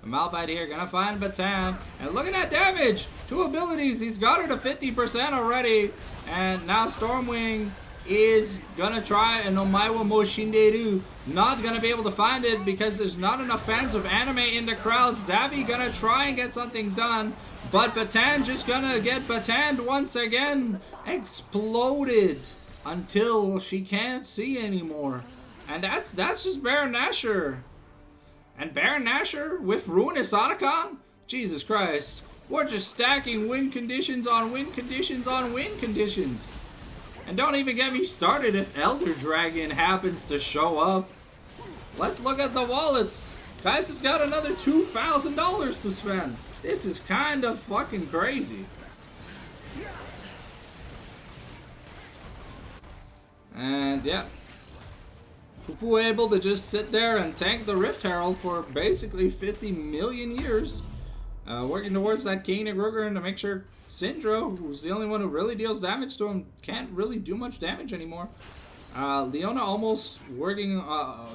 Malphite here, gonna find Batan. And look at that damage! 2 abilities, he's got her to 50% already. And now Stormwing is gonna try an Omaiwa Mo Shinderu. Not gonna be able to find it because there's not enough fans of anime in the crowd. Zavi gonna try and get something done, but Batan just gonna get Batan once again. Exploded until she can't see anymore. And that's just Baron Nashor. And Baron Nashor with Ruinous Otacon? Jesus Christ. We're just stacking win conditions on win conditions on win conditions. And don't even get me started if Elder Dragon happens to show up. Let's look at the wallets. Kai'Sa's got another $2,000 to spend. This is kind of fucking crazy. And yeah. Pupu able to just sit there and tank the Rift Herald for basically 50 million years. Working towards that Koenig Ruger to make sure Syndra, who's the only one who really deals damage to him, can't really do much damage anymore. Leona almost working,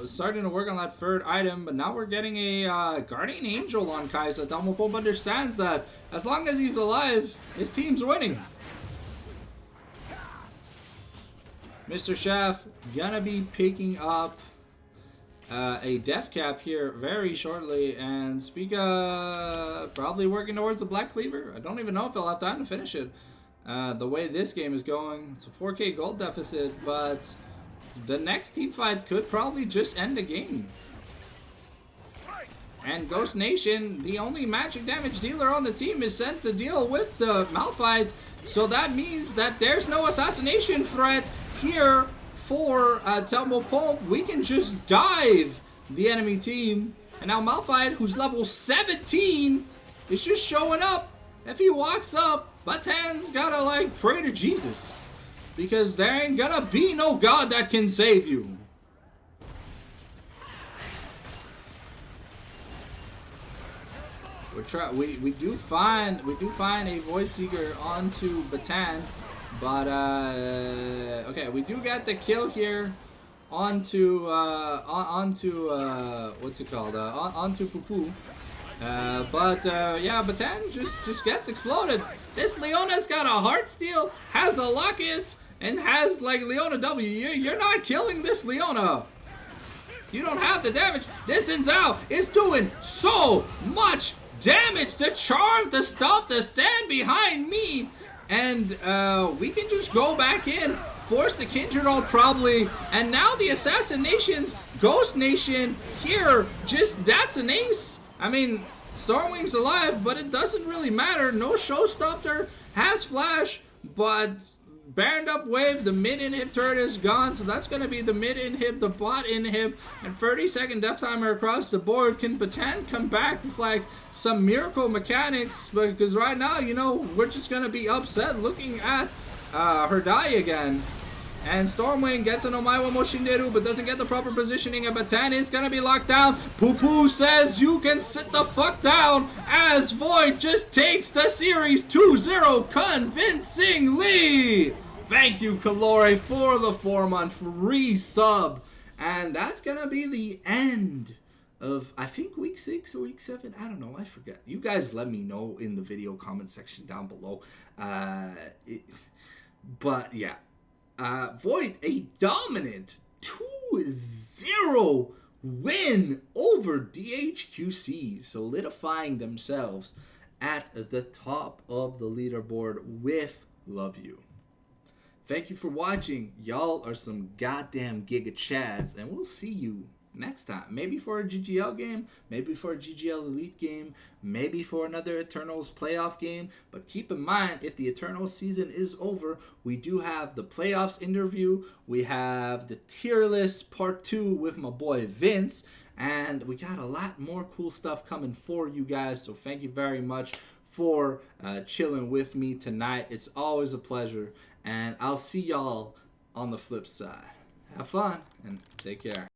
starting to work on that 3rd item, but now we're getting a Guardian Angel on Kai'Sa. Tamopom understands that as long as he's alive, his team's winning. Mr. Shaft gonna be picking up a death cap here very shortly, and Spica probably working towards the Black Cleaver. I don't even know if he'll have time to finish it. The way this game is going, it's a 4K gold deficit, but the next team fight could probably just end the game. And Ghost Nation, the only magic damage dealer on the team, is sent to deal with the Malphite, so that means that there's no assassination threat here for Tamopom. We can just dive the enemy team. And now Malphite, who's level 17, is just showing up. If he walks up, Batan's gotta like pray to Jesus, because there ain't gonna be no God that can save you. We do find a Void Seeker onto Batan. But, okay, we do get the kill here onto, what's it called, onto Pupu. Yeah, Batan just gets exploded. This Leona's got a Heartsteel, has a Locket, and has, like, Leona W. You're not killing this Leona. You don't have the damage. This Inzao is doing so much damage. The charm, the stomp, the stand behind me. And we can just go back in, force the Kindred ult probably, and now the Assassinations, Ghost Nation here, just, that's an ace. I mean, Stormwing's alive, but it doesn't really matter. No Showstopper, has Flash, but banned up wave. The mid inhib turret is gone, so that's going to be the mid inhib, the bot inhib, and 30-second death timer across the board. Can Patan come back with like some miracle mechanics? Because right now, you know, we're just going to be upset looking at her die again. And Stormwind gets an Omaiwa Moshinderu, but doesn't get the proper positioning, and Patan is gonna be locked down. Poo says you can sit the fuck down as Void just takes the series 2-0 convincingly. Thank you, Kalore, for the 4-month resub. And that's gonna be the end of, I think, week 6 or week 7. I don't know, I forget. You guys let me know in the video comment section down below. But yeah. Void, a dominant 2-0 win over DHQC, solidifying themselves at the top of the leaderboard with Love You. Thank you for watching. Y'all are some goddamn Giga Chads, and we'll see you next time. Maybe for a GGL game, maybe for a GGL Elite game, maybe for another Eternals playoff game. But keep in mind, if the Eternals season is over, we do have the playoffs interview. We have the tier list part 2 with my boy Vince. And we got a lot more cool stuff coming for you guys. So thank you very much for chilling with me tonight. It's always a pleasure. And I'll see y'all on the flip side. Have fun and take care.